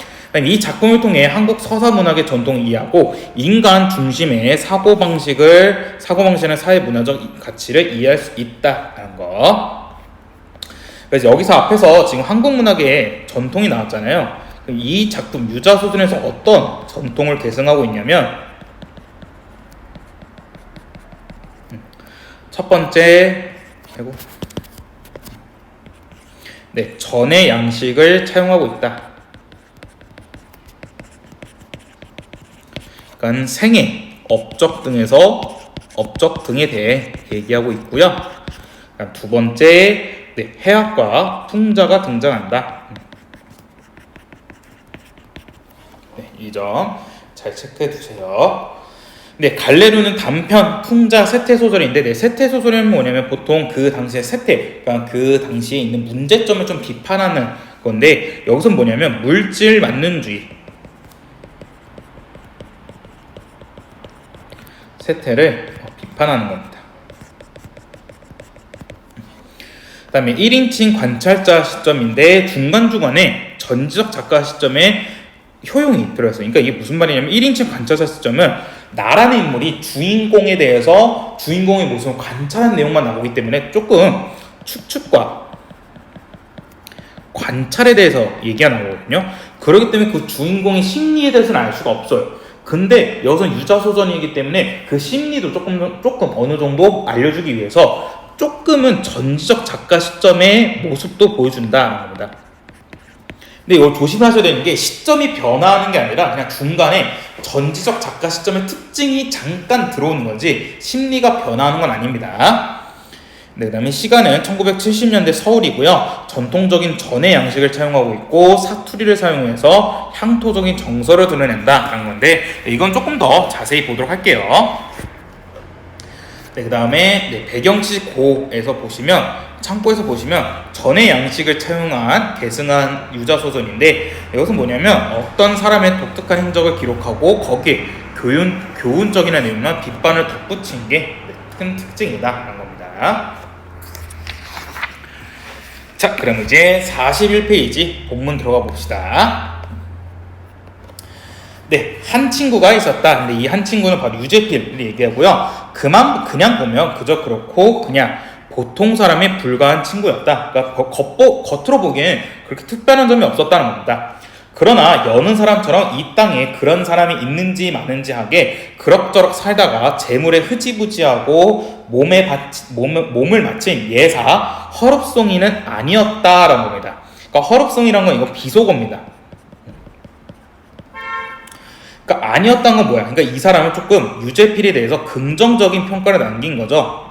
이 작품을 통해 한국 서사문학의 전통을 이해하고 인간 중심의 사고방식을 사회 문화적 가치를 이해할 수 있다는 거. 그래서 여기서 앞에서 지금 한국 문학의 전통이 나왔잖아요. 이 작품 유자소전에서 어떤 전통을 계승하고 있냐면 첫 번째 네, 전의 양식을 차용하고 있다. 그러니까 생애, 업적 등에 대해 얘기하고 있고요. 그러니까 두 번째, 네, 해악과 풍자가 등장한다. 네, 이 점 잘 체크해 두세요. 네, 갈래류는 단편, 풍자, 세태 소설인데, 네, 세태 소설은 뭐냐면 보통 그 당시의 세태, 그러니까 그 당시에 있는 문제점을 좀 비판하는 건데, 여기서 뭐냐면 물질 만능주의, 세태를 비판하는 겁니다. 그 다음에 1인칭 관찰자 시점인데 중간중간에 전지적 작가 시점에 효용이 들어있어요. 그러니까 이게 무슨 말이냐면 1인칭 관찰자 시점은 나라는 인물이 주인공에 대해서 주인공의 모습을 관찰한 내용만 나오기 때문에 조금 추측과 관찰에 대해서 얘기가 나오거든요. 그렇기 때문에 그 주인공의 심리에 대해서는 알 수가 없어요. 근데 여기서는 유자소전이기 때문에 그 심리도 조금 어느 정도 알려주기 위해서 조금은 전지적 작가 시점의 모습도 보여준다는 겁니다. 근데 이걸 조심하셔야 되는 게 시점이 변화하는 게 아니라 그냥 중간에 전지적 작가 시점의 특징이 잠깐 들어오는 거지 심리가 변화하는 건 아닙니다. 네, 그 다음에 시간은 1970년대 서울이고요. 전통적인 전의 양식을 차용하고 있고 사투리를 사용해서 향토적인 정서를 드러낸다라는 건데 이건 조금 더 자세히 보도록 할게요. 네, 그 다음에 배경지 고에서 보시면 창고에서 보시면 전의 양식을 차용한 계승한 유자소전인데 이것은 뭐냐면 어떤 사람의 독특한 행적을 기록하고 거기에 교훈적이나 내용이나 빗반을 덧붙인 게 큰 특징이다라는 겁니다. 자, 그럼 이제 41페이지 본문 들어가 봅시다. 네, 한 친구가 있었다. 근데 이 한 친구는 바로 유재필을 얘기하고요. 그냥 보면 그저 그렇고 그냥 보통 사람에 불과한 친구였다. 그러니까 겉으로 보기엔 그렇게 특별한 점이 없었다는 겁니다. 그러나 여는 사람처럼 이 땅에 그런 사람이 있는지 마는지 하게 그럭저럭 살다가 재물에 흐지부지하고 몸을 바친 예사 허럽송이는 아니었다라는 겁니다. 그러니까 허럽송이라는 건 이거 비속어입니다. 그러니까 아니었다는 건 뭐야? 그러니까 이 사람은 조금 유재필에 대해서 긍정적인 평가를 남긴 거죠.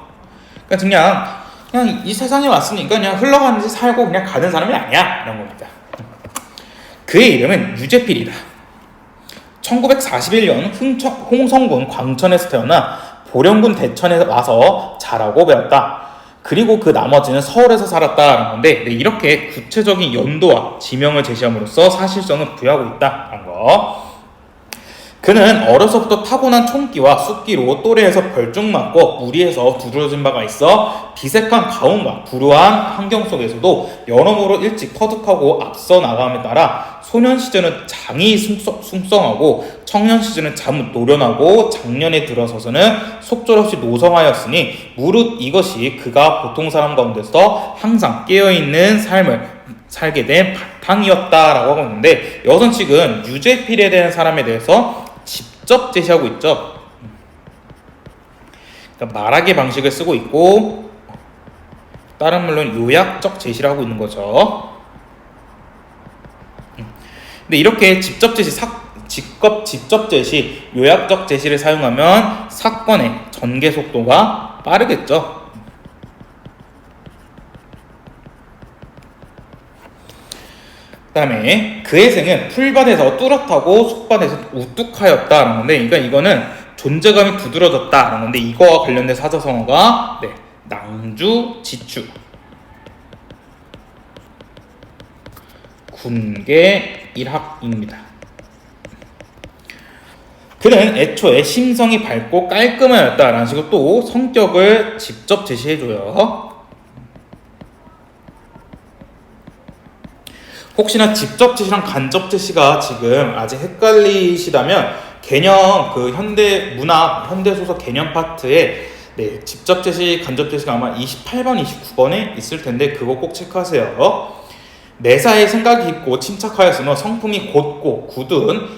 그러니까 그냥 이 세상에 왔으니까 그냥 흘러가는지 살고 그냥 가는 사람이 아니야 이런 겁니다. 그의 이름은 유재필이다. 1941년 홍성군 광천에서 태어나 보령군 대천에 와서 자라고 배웠다. 그리고 그 나머지는 서울에서 살았다라는 건데 이렇게 구체적인 연도와 지명을 제시함으로써 사실성을 부여하고 있다라는 거. 그는 어려서부터 타고난 총기와 숫기로 또래에서 벌쭉 맞고 무리해서 두드러진 바가 있어 비색한 가움과 불우한 환경 속에서도 여러모로 일찍 터득하고 앞서 나감에 따라 소년 시절은 장이 숭성하고 청년 시절은 잠 노련하고 장년에 들어서서는 속절없이 노성하였으니 무릇 이것이 그가 보통 사람 가운데서 항상 깨어있는 삶을 살게 된 바탕이었다라고 하고 있는데 여기서 지금 유재필에 대한 사람에 대해서 직접 제시하고 있죠. 그러니까 말하기 방식을 쓰고 있고 다른 물론 요약적 제시를 하고 있는 거죠. 근데 이렇게 직접 제시, 요약적 제시를 사용하면 사건의 전개 속도가 빠르겠죠. 그 다음에 그의 생은 풀밭에서 뚜렷하고 속밭에서 우뚝하였다라는 건데 그러니까 이거는 존재감이 두드러졌다라는 건데 이거와 관련된 사자성어가 낭주, 지추, 군계, 일학입니다. 그는 애초에 심성이 밝고 깔끔하였다라는 식으로 또 성격을 직접 제시해줘요. 혹시나 직접 제시랑 간접 제시가 지금 아직 헷갈리시다면 개념 그 현대 문학 현대 소설 개념 파트에 직접 제시 간접 제시가 아마 28번 29번에 있을 텐데 그거 꼭 체크하세요. 매사에 생각이 깊고 침착하였으며 성품이 곧고 굳은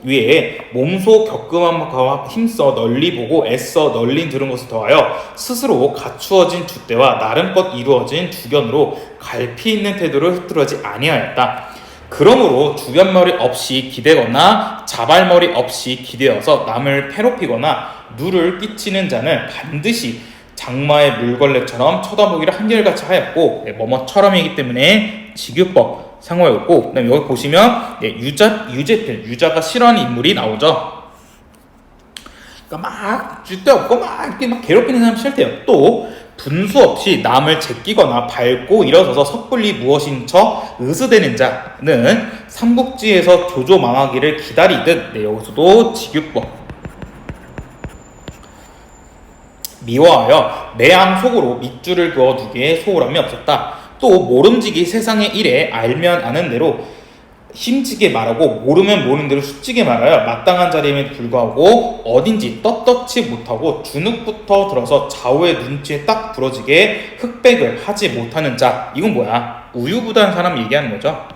위에 몸소 겪음함과 힘써 널리 보고 애써 널리 들은 것을 더하여 스스로 갖추어진 줏대와 나름껏 이루어진 주견으로 갈피 있는 태도를 흩뜨러지 아니하였다. 그러므로 주변머리 없이 기대거나 자발머리 없이 기대어서 남을 괴롭히거나 누를 끼치는 자는 반드시 장마의 물걸레처럼 쳐다보기를 한결같이 하였고, 뭐뭐처럼이기 때문에 직유법 상호였고, 그다음에 여기 보시면 유자가 싫어하는 인물이 나오죠. 그러니까 막 쓸데없고 막 이렇게 막 괴롭히는 사람 싫대요. 또 분수 없이 남을 제끼거나 밟고 일어서서 섣불리 무엇인 척 으스대는 자는 삼국지에서 조조 망하기를 기다리듯, 여기서도 직유법 미워하여 내양 속으로 밑줄을 그어두기에 소홀함이 없었다. 또 모름지기 세상의 일에 알면 아는 대로 힘지게 말하고 모르면 모르는 대로 쉽지게 말하여 마땅한 자리임에 불구하고 어딘지 떳떳지 못하고 주눅부터 들어서 좌우의 눈치에 딱 부러지게 흑백을 하지 못하는 자. 이건 뭐야? 우유부단한 사람 얘기하는 거죠.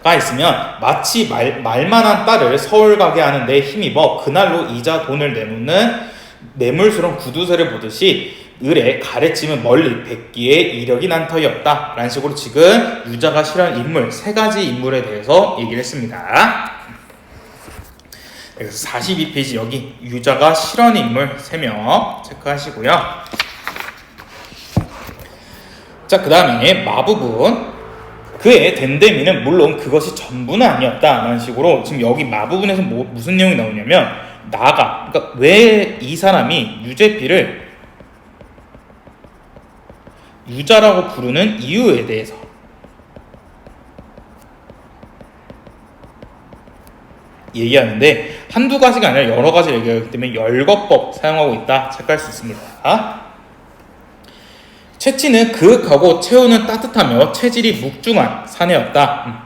가 있으면 마치 말만한 딸을 서울 가게 하는데 힘입어 그날로 이자 돈을 내놓는 매물스러운 구두쇠를 보듯이 을에 가래치면 멀리 뱉기에 이력이 난 터이었다. 라는 식으로 지금 유자가 싫어하는 인물 3가지 인물에 대해서 얘기를 했습니다. 그래서 42페이지 여기 유자가 싫어하는 인물 3명 체크하시고요. 자, 그 다음에 마부분. 그의 댐댐이는 물론 그것이 전부는 아니었다 라는 식으로 지금 여기 마부분에서 무슨 내용이 나오냐면 그러니까 왜 이 사람이 유재필을 유자라고 부르는 이유에 대해서 얘기하는데 한두 가지가 아니라 여러 가지를 얘기하기 때문에 열거법 사용하고 있다 체크할 수 있습니다. 채치는 그윽하고 체온은 따뜻하며 체질이 묵중한 사내였다.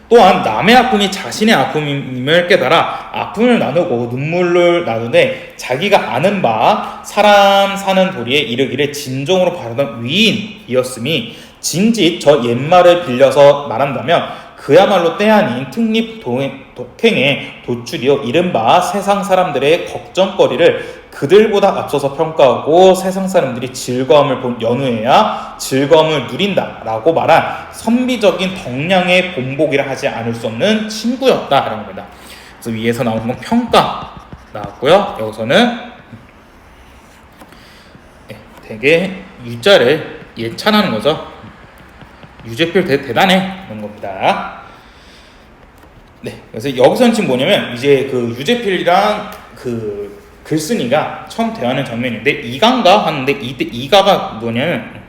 또한 남의 아픔이 자신의 아픔임을 깨달아 아픔을 나누고 눈물을 나누되 자기가 아는 바 사람 사는 도리에 이르기를 진정으로 바라던 위인이었음이 진짓 저 옛말을 빌려서 말한다면 그야말로 때 아닌 특립 독행의 도출이요 이른바 세상 사람들의 걱정거리를 그들보다 앞서서 평가하고 세상 사람들이 즐거움을 본 연후에야 즐거움을 누린다 라고 말한 선비적인 덕량의 본보기라 하지 않을 수 없는 친구였다 라는 겁니다. 그래서 위에서 나오는 건 평가 나왔고요. 여기서는 되게 유자를 예찬하는 거죠. 유재필 대단해 그런 겁니다. 네, 그래서 여기서는 지금 뭐냐면 이제 그 유재필이랑 그 글쓴이가 처음 대화하는 장면인데 이가인가 하는데 이때 이가가 뭐냐면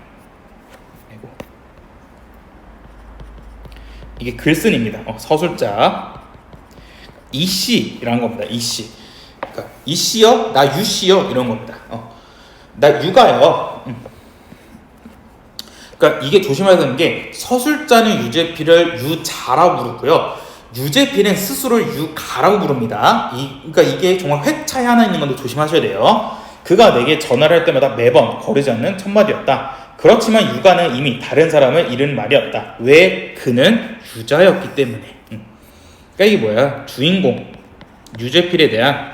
이게 글쓴이입니다. 서술자 이씨라는 겁니다. 이씨. 그러니까 이씨요, 나 유씨요 이런 겁니다. 나 유가요. 그러니까 이게 조심해야 되는 게 서술자는 유재필을 유자라고 부르고요. 유재필은 스스로를 유가라고 부릅니다. 그러니까 이게 정말 획차에 하나 있는 건데 조심하셔야 돼요. 그가 내게 전화를 할 때마다 매번 거르지 않는 첫마디였다. 그렇지만 유가는 이미 다른 사람을 잃은 말이었다. 왜? 그는 유자였기 때문에. 그러니까 이게 뭐야? 주인공 유재필에 대한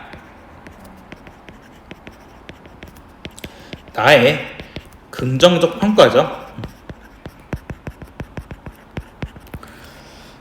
나의 긍정적 평가죠.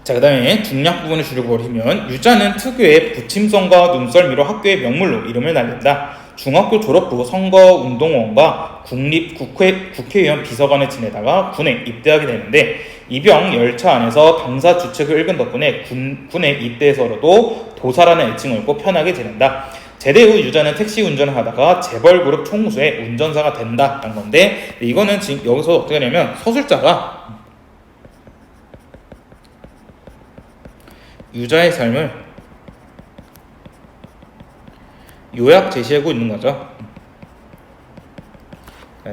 자, 그 다음에 중략 부분을 줄여버리면 유자는 특유의 부침성과 눈썰미로 학교의 명물로 이름을 날린다. 중학교 졸업 후 선거운동원과 국회의원 비서관을 지내다가 군에 입대하게 되는데 이병 열차 안에서 당사 주책을 읽은 덕분에 군에 입대해서로도 도사라는 애칭을 얻고 편하게 지낸다. 제대 후 유자는 택시 운전을 하다가 재벌그룹 총무수의 운전사가 된다는 건데 이거는 지금 여기서 어떻게 하냐면 서술자가 유자의 삶을 요약 제시하고 있는 거죠.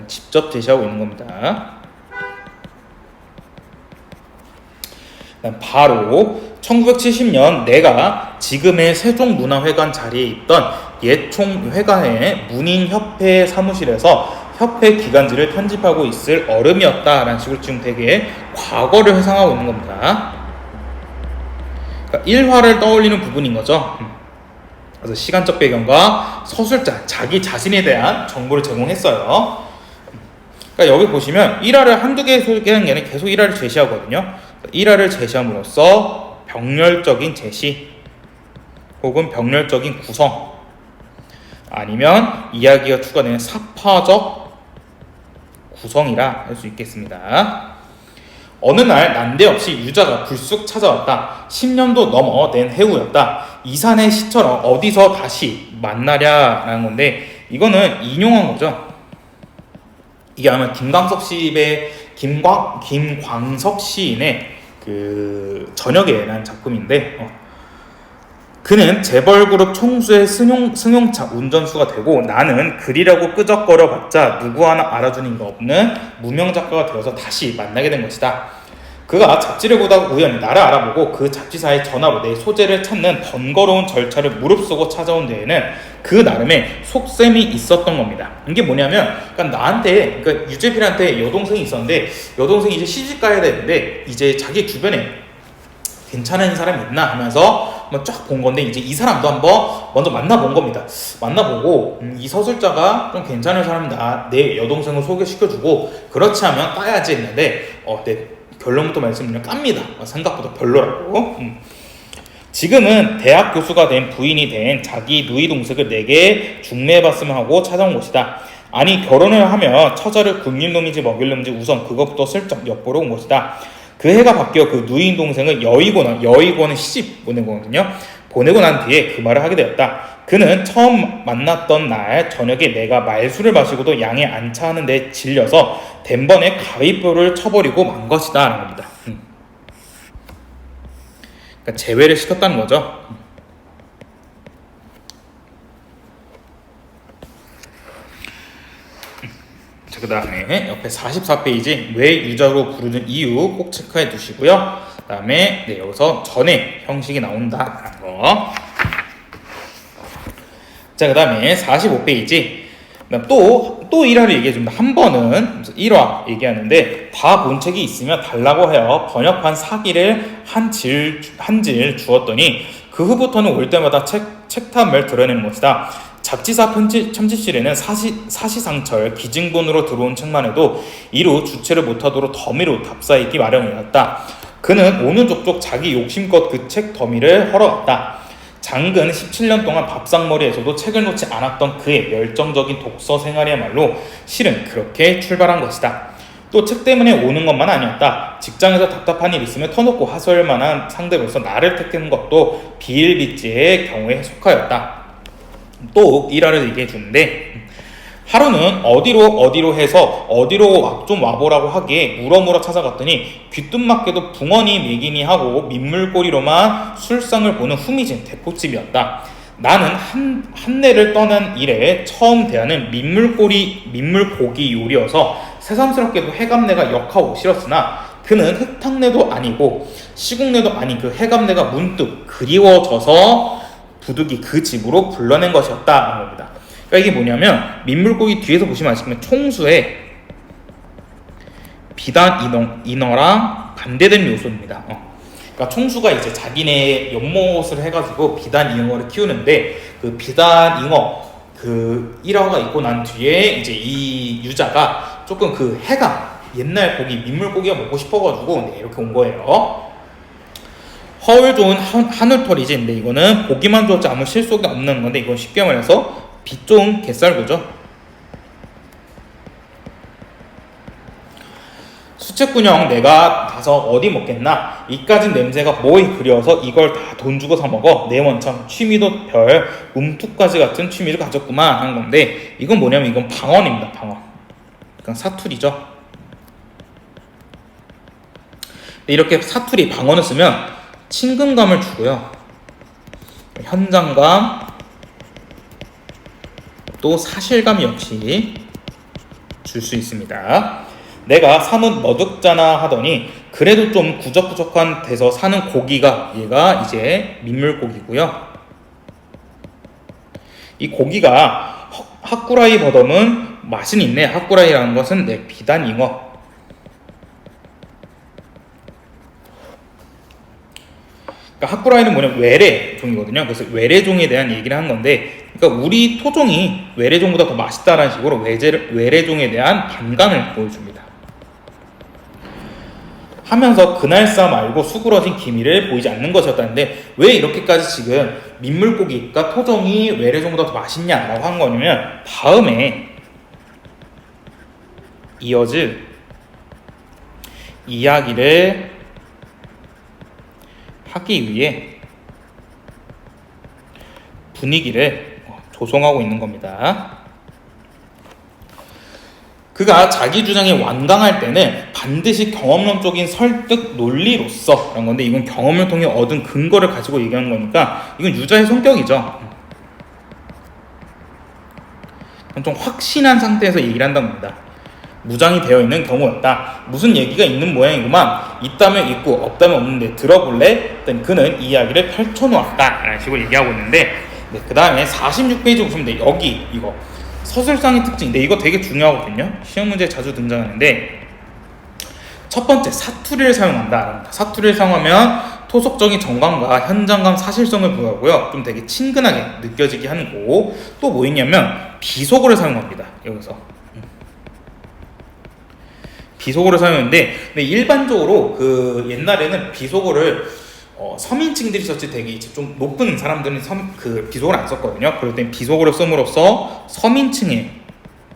직접 제시하고 있는 겁니다. 바로 1970년 내가 지금의 세종문화회관 자리에 있던 옛 총회관의 문인협회 사무실에서 협회 기간지를 편집하고 있을 어름이었다라는 식으로 지금 되게 과거를 회상하고 있는 겁니다. 그러니까 일화를 떠올리는 부분인 거죠. 그래서 시간적 배경과 서술자, 자기 자신에 대한 정보를 제공했어요. 그러니까 여기 보시면 일화를 한두 개 소개하는 게 아니라 계속 일화를 제시하거든요. 일화를 제시함으로써 병렬적인 제시 혹은 병렬적인 구성, 아니면 이야기가 추가되는 사파적 구성이라 할 수 있겠습니다. 어느 날 난데없이 유자가 불쑥 찾아왔다. 10년도 넘어 된 해후였다. 이산의 시처럼 어디서 다시 만나랴라는 건데, 이거는 인용한 거죠. 이게 아마 김광석 시인의 그 저녁에라는 작품인데, 그는 재벌그룹 총수의 승용차 운전수가 되고, 나는 글이라고 끄적거려봤자 누구 하나 알아주는 게 없는 무명작가가 되어서 다시 만나게 된 것이다. 그가 잡지를 보다가 우연히 나를 알아보고 그 잡지사의 전화로 내 소재를 찾는 번거로운 절차를 무릅쓰고 찾아온 데에는 그 나름의 속셈이 있었던 겁니다. 이게 뭐냐면, 그러니까 나한테, 그러니까 유재필한테 여동생이 있었는데, 여동생이 이제 시집 가야 되는데 이제 자기 주변에 괜찮은 사람이 있나 하면서 한번 쫙 본 건데, 이제 이 사람도 한번 먼저 만나본 겁니다. 만나보고 이 서술자가 좀 괜찮은 사람이다, 내 여동생을 소개시켜주고 그렇지 하면 따야지 했는데, 네, 결론부터 말씀드리면 깝니다. 생각보다 별로라고. 지금은 대학 교수가 된 부인이 된 자기 누이 동생을 내게 중매해봤으면 하고 찾아온 것이다. 아니, 결혼을 하며 처자를 굶길 놈인지 먹일 놈인지 우선 그것부터 슬쩍 엿보러 온 것이다. 그 해가 바뀌어 그 누이 동생을 여의고는 시집 보낸 거거든요. 보내고 난 뒤에 그 말을 하게 되었다. 그는 처음 만났던 날 저녁에 내가 말술을 마시고도 양에 안 차하는 데 질려서 덴번에 가위뼈를 쳐버리고 만 것이다 라는 겁니다. 그러니까 제외를 시켰다는 거죠. 자, 그 다음에 옆에 44페이지 왜 유자로 부르는 이유 꼭 체크해 두시고요. 그 다음에 여기서 전의 형식이 나온다라는 거. 자, 그 다음에 45페이지 또 일화를 얘기해줍니다. 한 번은 1화 얘기하는데, 다 본 책이 있으면 달라고 하여 번역한 사기를 한 질 주었더니 그 후부터는 올 때마다 책탐을 드러내는 것이다. 잡지사 편집실에는 사시상철 기증본으로 들어온 책만 해도 이루 주체를 못하도록 더미로 답사있기 마련이었다. 그는 오는 족족 자기 욕심껏 그 책 더미를 헐어갔다. 장근 17년 동안 밥상머리에서도 책을 놓지 않았던 그의 열정적인 독서 생활이야말로 실은 그렇게 출발한 것이다. 또 책 때문에 오는 것만 아니었다. 직장에서 답답한 일 있으면 터놓고 하소할 만한 상대로서 나를 택하는 것도 비일비재의 경우에 속하였다. 또 일화를 얘기해 주는데, 하루는 어디로 해서 어디로 좀 와보라고 하기에 물어물어 찾아갔더니 귀뚱맞게도 붕어니 매기니 하고 민물고리로만 술상을 보는 후미진 대포집이었다. 나는 한내를 떠난 이래 처음 대하는 민물고기 요리여서 새삼스럽게도 해감내가 역하고 싫었으나, 그는 흙탕내도 아니고 시국내도 아닌 그 해감내가 문득 그리워져서 부득이 그 집으로 불러낸 것이었다는 겁니다. 그러니까 이게 뭐냐면, 민물고기 뒤에서 보시면 아시겠지만 총수의 비단 인어랑 반대되는 요소입니다. 그러니까 총수가 이제 자기네 연못을 해가지고 비단 잉어를 키우는데, 그 비단 잉어 그 1화가 있고 난 뒤에 이제 이 유자가 조금 그 해감, 옛날 고기 민물고기가 먹고 싶어가지고 이렇게 온 거예요. 허울 좋은 하늘털이지. 근데 이거는 보기만 좋지 아무 실속이 없는 건데, 이건 쉽게 말해서 빛 좋은 갯살구죠. 수채꾼형 내가 가서 어디 먹겠나? 이까진 냄새가 뭐이 그려서 이걸 다 돈 주고 사 먹어. 내 원참 취미도 별 움툭가지 같은 취미를 가졌구만 하는 건데, 이건 뭐냐면 이건 방언입니다. 방언. 그러니까 사투리죠. 이렇게 사투리 방언을 쓰면 친근감을 주고요, 현장감, 또 사실감 역시 줄 수 있습니다. 내가 사뭇 머득잖아 하더니 그래도 좀 구적구적한 데서 사는 고기가, 얘가 이제 민물고기고요. 이 고기가 하꾸라이 버덤은 맛은 있네. 하꾸라이라는 것은 네, 비단 잉어. 그러니까 하꾸라이는 뭐냐면 외래종이거든요. 그래서 외래종에 대한 얘기를 한 건데, 그러니까 우리 토종이 외래종보다 더 맛있다라는 식으로 외래종에 대한 반감을 보여줍니다. 하면서 그날싸 말고 수그러진 기미를 보이지 않는 것이었다는데, 왜 이렇게까지 지금 민물고기가 토종이 외래종보다 더 맛있냐라고 한 거냐면, 다음에 이어질 이야기를 하기 위해 분위기를 조성하고 있는 겁니다. 그가 자기 주장에 완강할 때는 반드시 경험론적인 설득 논리로서 라는 건데, 이건 경험을 통해 얻은 근거를 가지고 얘기하는 거니까 이건 유자의 성격이죠. 좀 확신한 상태에서 얘기를 한다는 겁니다. 무장이 되어 있는 경우였다. 무슨 얘기가 있는 모양이구만. 있다면 있고 없다면 없는데 들어볼래? 그는 이야기를 펼쳐놓았다 라는 식으로 얘기하고 있는데, 네, 그 다음에 46페이지 보시면 돼. 여기 이거 서술상의 특징인데, 이거 되게 중요하거든요. 시험 문제에 자주 등장하는데, 첫 번째 사투리를 사용한다. 사투리를 사용하면 토속적인 정감과 현장감, 사실성을 부여하고요, 좀 되게 친근하게 느껴지게 하는 거고, 또 뭐 있냐면 비속어를 사용합니다. 여기서 비속어를 사용했는데, 근데 일반적으로 그 옛날에는 비속어를 서민층들이 썼지, 되게 좀 높은 사람들은 그 비속어를 안 썼거든요. 그럴 땐 비속어를 씀으로써 서민층의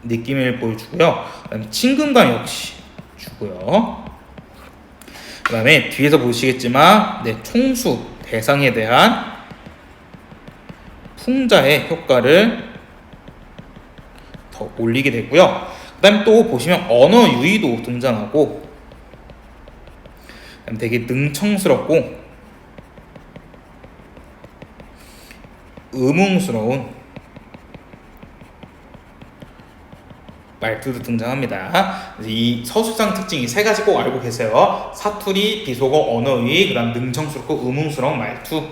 느낌을 보여주고요. 그다음에 친근감 역시 주고요. 그다음에 뒤에서 보시겠지만, 네, 총수 대상에 대한 풍자의 효과를 더 올리게 되고요. 그 다음에 또 보시면 언어 유희도 등장하고, 되게 능청스럽고 음흉스러운 말투도 등장합니다. 이 서술상 특징이 세 가지 꼭 알고 계세요. 사투리, 비속어, 언어 유희, 그 다음 능청스럽고 음흉스러운 말투.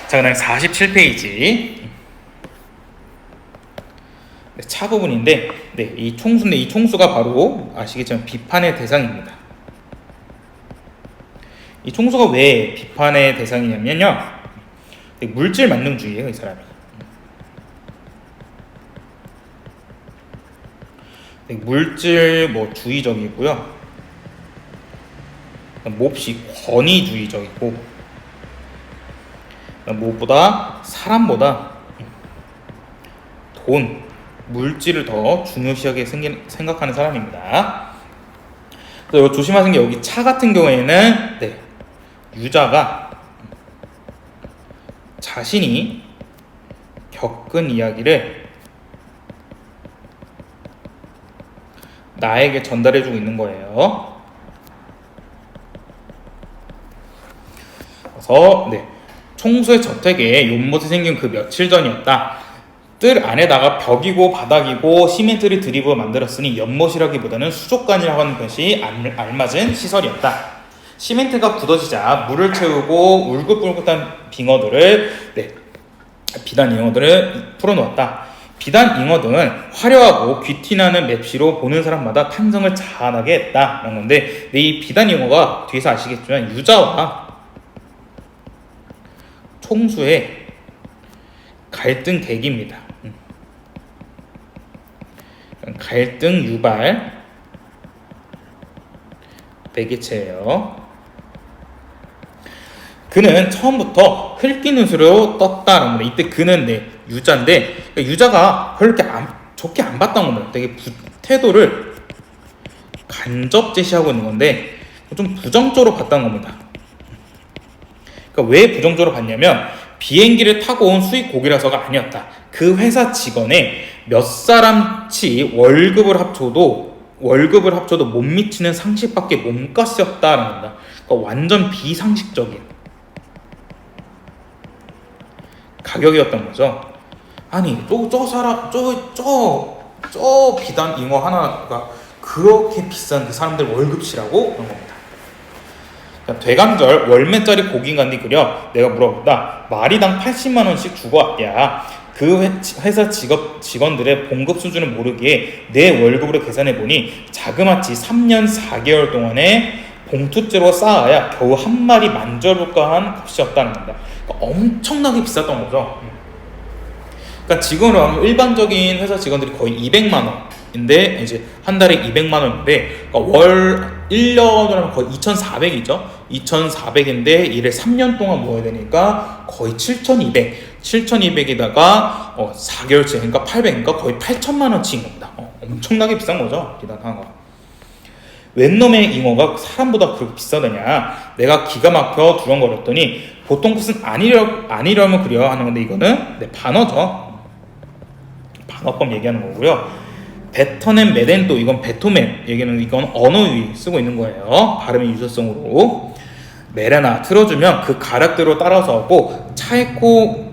자, 그 다음에 47페이지 차 부분인데, 네, 이 총수인데, 이 총수가 바로 아시겠지만 비판의 대상입니다. 이 총수가 왜 비판의 대상이냐면요, 물질 만능주의예요, 이 사람이. 물질 주의적이고요, 몹시 권위주의적이고, 무엇보다 사람보다 돈, 물질을 더 중요시하게 생각하는 사람입니다. 그래서 조심하신 게, 여기 차 같은 경우에는 네, 유자가 자신이 겪은 이야기를 나에게 전달해주고 있는 거예요. 그래서 네, 총수의 저택에 연못이 생긴 그 며칠 전이었다. 뜰 안에다가 벽이고 바닥이고 시멘트를 드리블 만들었으니 연못이라기보다는 수족관이라고 하는 것이 알맞은 시설이었다. 시멘트가 굳어지자 물을 채우고 울긋불긋한 빙어들을, 네, 비단 잉어들을 풀어놓았다. 비단 잉어등은 화려하고 귀티나는 맵시로 보는 사람마다 탐정을 자아나게 했다 라는 건데, 이 비단 잉어가 뒤에서 아시겠지만 유자와 총수의 갈등 계기입니다. 갈등 유발 매개체예요. 그는 처음부터 흙긴 옷으로 떴다라는 겁니다. 이때 그는 네, 유자인데, 그러니까 유자가 별로 이렇게 좋게 안 봤던 겁니다. 되게 태도를 간접 제시하고 있는 건데, 좀 부정적으로 봤다는 겁니다. 그러니까 왜 부정적으로 봤냐면, 비행기를 타고 온 수입 고기라서가 아니었다. 그 회사 직원의 몇 사람치 월급을 합쳐도 못 미치는 상식밖에 몸값이었다라는 겁니다. 그러니까 완전 비상식적인 가격이었던 거죠. 아니, 저 비단 잉어 하나가 그렇게 비싼 그 사람들 월급치라고 그런 겁니다. 대강절 월매짜리 고기간디 그려 내가 물어본다. 마리당 80만 원씩 주고 왔대야. 그 회사 직원들의 봉급 수준을 모르기에 내 월급으로 계산해보니 자그마치 3년 4개월 동안에 봉투째로 쌓아야 겨우 한 마리 만절부가한 값이었다는 겁니다. 그러니까 엄청나게 비쌌던 거죠. 그러니까 지금으로 하면 일반적인 회사 직원들이 거의 200만 원인데 이제 한 달에 200만 원인데 그러니까 월 1년으로 하면 거의 2,400이죠. 2,400인데 일을 3년 동안 모아야 되니까 거의 7,200에다가 4개월치 그러니까 800, 그러니까 거의 8천만 원치인 겁니다. 엄청나게 비싼 거죠. 비단한 거. 웬 놈의 잉어가 사람보다 그렇게 비싸다냐. 내가 기가 막혀 두렁거렸더니 보통 것은 아니려면 그려 하는 건데 이거는 반어죠. 반어법 얘기하는 거고요. 베터넨 메덴또 이건 베토맨 얘기하는 이건 언어유희 쓰고 있는 거예요. 발음의 유사성으로. 메레나 틀어주면 그 가락대로 따라서 하고 차이코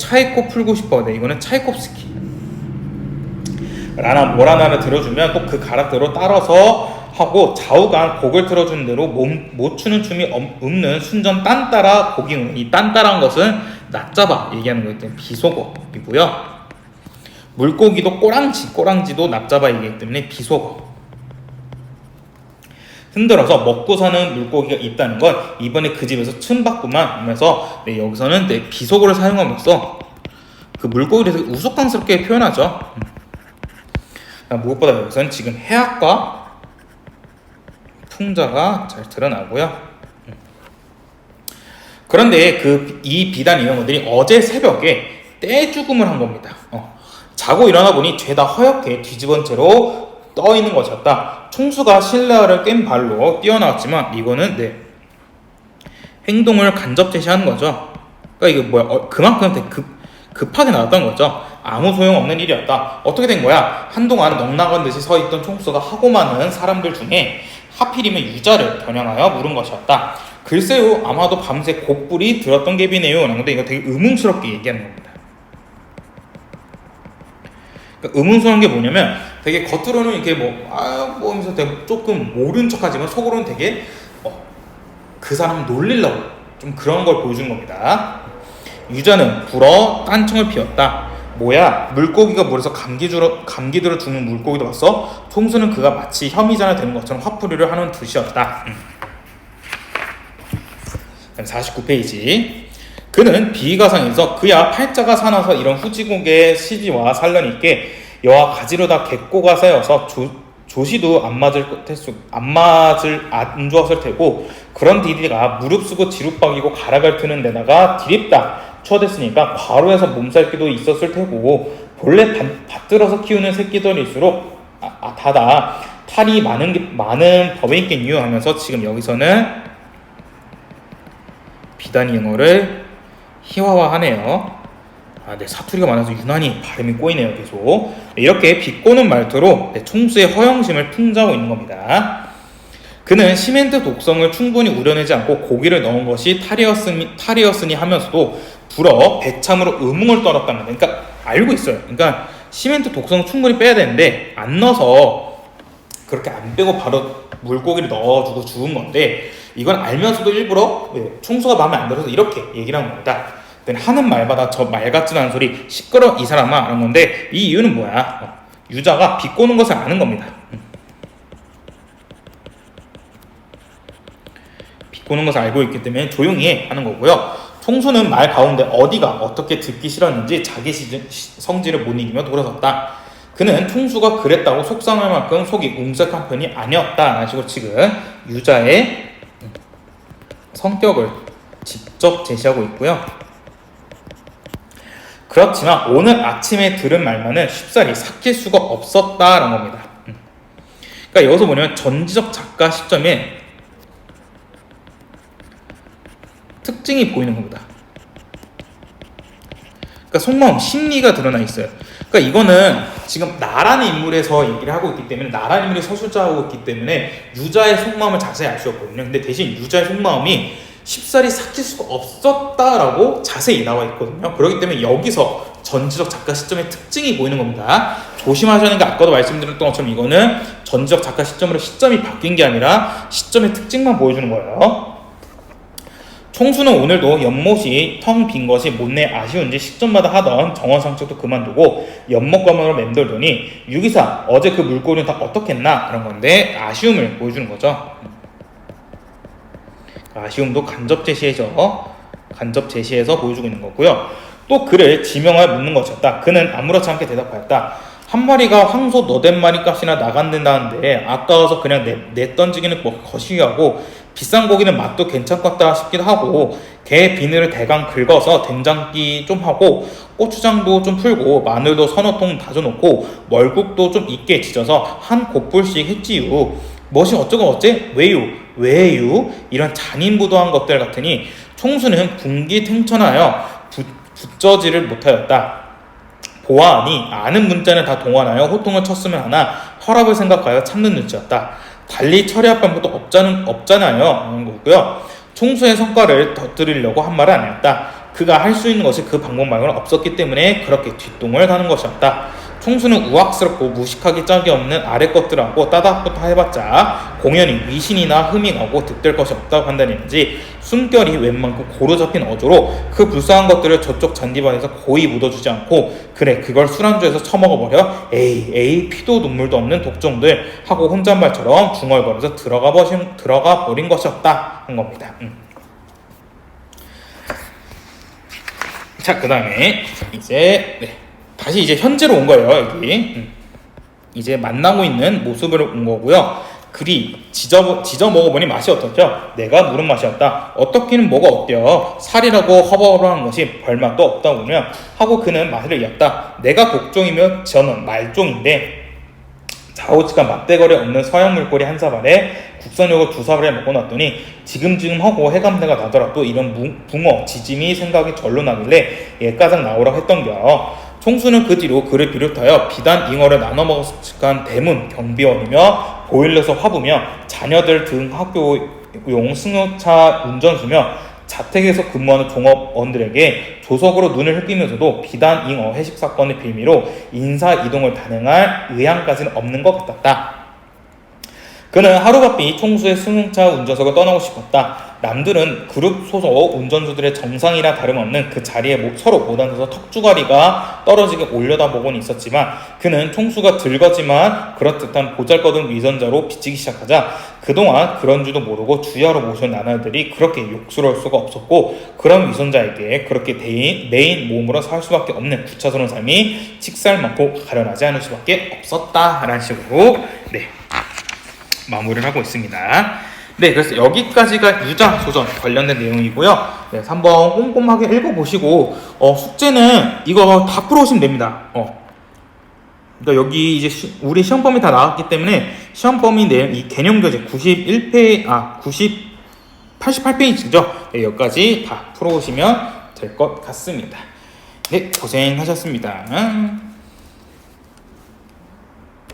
풀고 싶어. 네, 이거는 차이콥스키. 라나 모라나를 들어주면 또 그 가락대로 따라서 하고 좌우간 곡을 틀어주는 대로 못 추는 춤이 없는 순전 딴따라 곡이는 이 딴따라한 것은 낮잡아 얘기하는 거기 때문에 비속어이고요. 물고기도 꼬랑지도 납잡아 얘기하기 때문에 비속어. 흔들어서 먹고 사는 물고기가 있다는 건 이번에 그 집에서 춤 봤구만 하면서 여기서는 비속어를 사용함으로써 그 물고기를 되게 우스꽝스럽게 표현하죠. 무엇보다 여기서는 지금 해악과 풍자가 잘 드러나고요. 그런데 이 비단 이용어들이 어제 새벽에 떼죽음을 한 겁니다. 자고 일어나 보니 죄다 허옇게 뒤집은 채로 떠 있는 것이었다. 총수가 실내화를 깬 발로 뛰어나왔지만 이거는 행동을 간접 제시하는 거죠. 그러니까 이게 뭐야? 그만큼 되게 급하게 나왔던 거죠. 아무 소용없는 일이었다. 어떻게 된 거야? 한동안 넋나간 듯이 서 있던 총수가 하고 많은 사람들 중에 하필이면 유자를 겨냥하여 물은 것이었다. 글쎄요, 아마도 밤새 곧불이 들었던 갭이네요. 근데 이거 되게 의문스럽게 얘기하는 겁니다. 그러니까 의문스러운 게 뭐냐면 되게 겉으로는 이렇게 하면서 되게 조금 모른 척하지만 속으로는 되게 그 사람 놀리려고 좀 그런 걸 보여준 겁니다. 유자는 불어 딴청을 피웠다. 뭐야? 물고기가 물에서 감기 들어 죽는 물고기도 봤어? 총수는 그가 마치 혐의자나 되는 것처럼 화풀이를 하는 듯이었다. 49페이지. 그는 비가상에서 그야 팔자가 사나서 이런 후지국의 시지와 살련이 있게 여와 가지로다 객고가 쌓여서 조시도 안 좋았을 테고 그런 디디가 무릅쓰고 지룻박이고 가락을 트는 데다가 디립다 추워댔으니까 과로해서 몸살기도 있었을 테고 본래 받들어서 키우는 새끼들일수록 다다 탈이 많은 법에 있겠니요 하면서 지금 여기서는 비단이 영어를 희화화하네요. 사투리가 많아서 유난히 발음이 꼬이네요. 계속 이렇게 비꼬는 말투로 총수의 허영심을 풍자하고 있는 겁니다. 그는 시멘트 독성을 충분히 우려내지 않고 고기를 넣은 것이 탈이었으니 하면서도 불어 배참으로 의문을 떨었다는 거예요. 그러니까 알고 있어요. 그러니까 시멘트 독성을 충분히 빼야 되는데 안 넣어서 그렇게 안 빼고 바로 물고기를 넣어주고 죽은 건데 이건 알면서도 일부러 총수가 마음에 안 들어서 이렇게 얘기를 한 겁니다. 하는 말마다 저 말 같지도 않은 소리 시끄러 이 사람아 하는 건데 이 이유는 뭐야? 유자가 비꼬는 것을 아는 겁니다. 비꼬는 것을 알고 있기 때문에 조용히 하는 거고요. 총수는 말 가운데 어디가 어떻게 듣기 싫었는지 자기 성질을 못 이기며 돌아섰다. 그는 총수가 그랬다고 속상할 만큼 속이 웅색한 편이 아니었다. 라는 식으로 지금 유자의 성격을 직접 제시하고 있고요. 그렇지만 오늘 아침에 들은 말만은 쉽사리 삭힐 수가 없었다라는 겁니다. 그러니까 여기서 보면 전지적 작가 시점에 특징이 보이는 겁니다. 그러니까 속마음, 심리가 드러나 있어요. 그러니까 이거는 지금 나라는 인물에서 얘기를 하고 있기 때문에 나라는 인물이 서술자하고 있기 때문에 유자의 속마음을 자세히 알 수 없거든요. 근데 대신 유자의 속마음이 쉽사리 삭힐 수가 없었다라고 자세히 나와 있거든요. 그렇기 때문에 여기서 전지적 작가 시점의 특징이 보이는 겁니다. 조심하셔야 하는 게 아까도 말씀드렸던 것처럼 이거는 전지적 작가 시점으로 시점이 바뀐 게 아니라 시점의 특징만 보여주는 거예요. 총수는 오늘도 연못이 텅 빈 것이 못내 아쉬운지 식전마다 하던 정원 상책도 그만두고 연못가문으로 맴돌더니 유기사 어제 그 물고기는 다 어떻겠나 그런 건데 아쉬움을 보여주는 거죠. 아쉬움도 간접 제시해서 보여주고 있는 거고요. 또 그를 지명하여 묻는 것이었다. 그는 아무렇지 않게 대답하였다. 한 마리가 황소 너댓 마리 값이나 나간다는데 아까워서 그냥 내 던지기는 거시기하고 비싼 고기는 맛도 괜찮겠다 싶기도 하고 게 비늘을 대강 긁어서 된장기 좀 하고 고추장도 좀 풀고 마늘도 서너 통 다져놓고 멀국도 좀 있게 지져서 한 곱불씩 했지유. 멋이 어쩌고 어째? 왜유? 이런 잔인부도한 것들 같으니 총수는 분기탱천하여 붙저지를 못하였다. 보아하니 아는 문자는 다 동원하여 호통을 쳤으면 하나 혈압을 생각하여 참는 눈치였다. 달리 처리할 방법도 없잖아요 하는 거고요. 총수의 성과를 덧드리려고 한 말은 아니었다. 그가 할 수 있는 것이 그 방법 말고는 없었기 때문에 그렇게 뒷동을 가는 것이었다. 총수는 우악스럽고 무식하기 짝이 없는 아래 것들하고 따닥부터 해봤자 공연히 위신이나 흠이 가고 득될 것이 없다고 판단했는지 숨결이 웬만큼 고루 잡힌 어조로 그 불쌍한 것들을 저쪽 잔디밭에서 고이 묻어주지 않고 그래 그걸 술안주에서 처먹어버려 에이 피도 눈물도 없는 독종들 하고 혼잣말처럼 중얼거려서 들어가 버린 것이었다 한 겁니다. 자, 그 다음에 이제 다시 이제 현재로 온 거예요. 여기 이제 만나고 있는 모습으로 온 거고요. 그리 지져 먹어보니 맛이 어떻죠? 내가 물은 맛이었다. 어떻기는 뭐가 어때요? 살이라고 허벌허벌하는 것이 별맛도 없다 보면 하고 그는 말을 이었다. 내가 독종이며 저는 말종인데 좌우지가 맞대거리 없는 서양 물고기 한 사발에 국선요거 2사발에 먹어놨더니 지금 하고 해감대가 나더라도 이런 붕어, 지짐이 생각이 절로 나길래 얘까장 나오라고 했던겨. 총수는 그 뒤로 그를 비롯하여 비단 잉어를 나눠 먹었을까 대문 경비원이며 보일러서 화부며 자녀들 등 학교용 승용차 운전수며 자택에서 근무하는 종업원들에게 조석으로 눈을 흘기면서도 비단 잉어 회식 사건의 빌미로 인사 이동을 단행할 의향까지는 없는 것 같았다. 그는 하루바삐 총수의 승용차 운전석을 떠나고 싶었다. 남들은 그룹 소속 운전수들의 정상이나 다름없는 그 자리에 서로 못 앉아서 턱주가리가 떨어지게 올려다보곤 있었지만 그는 총수가 들거지만 그렇듯한 보잘것없는 위선자로 비치기 시작하자 그동안 그런 줄도 모르고 주야로 모셔온 나날들이 그렇게 욕스러울 수가 없었고 그런 위선자에게 그렇게 내인 몸으로 살 수밖에 없는 구차스러운 삶이 칙살 많고 가련하지 않을 수밖에 없었다 라는 식으로 마무리를 하고 있습니다. 그래서 여기까지가 유자소전 관련된 내용이고요. 그래서 한번 꼼꼼하게 읽어보시고 숙제는 이거 다 풀어오시면 됩니다. 그러니까 여기 이제 우리 시험 범위 다 나왔기 때문에 시험 범위 내용 이 개념 교재 88페이지죠. 여기까지 다 풀어오시면 될 것 같습니다. 고생하셨습니다.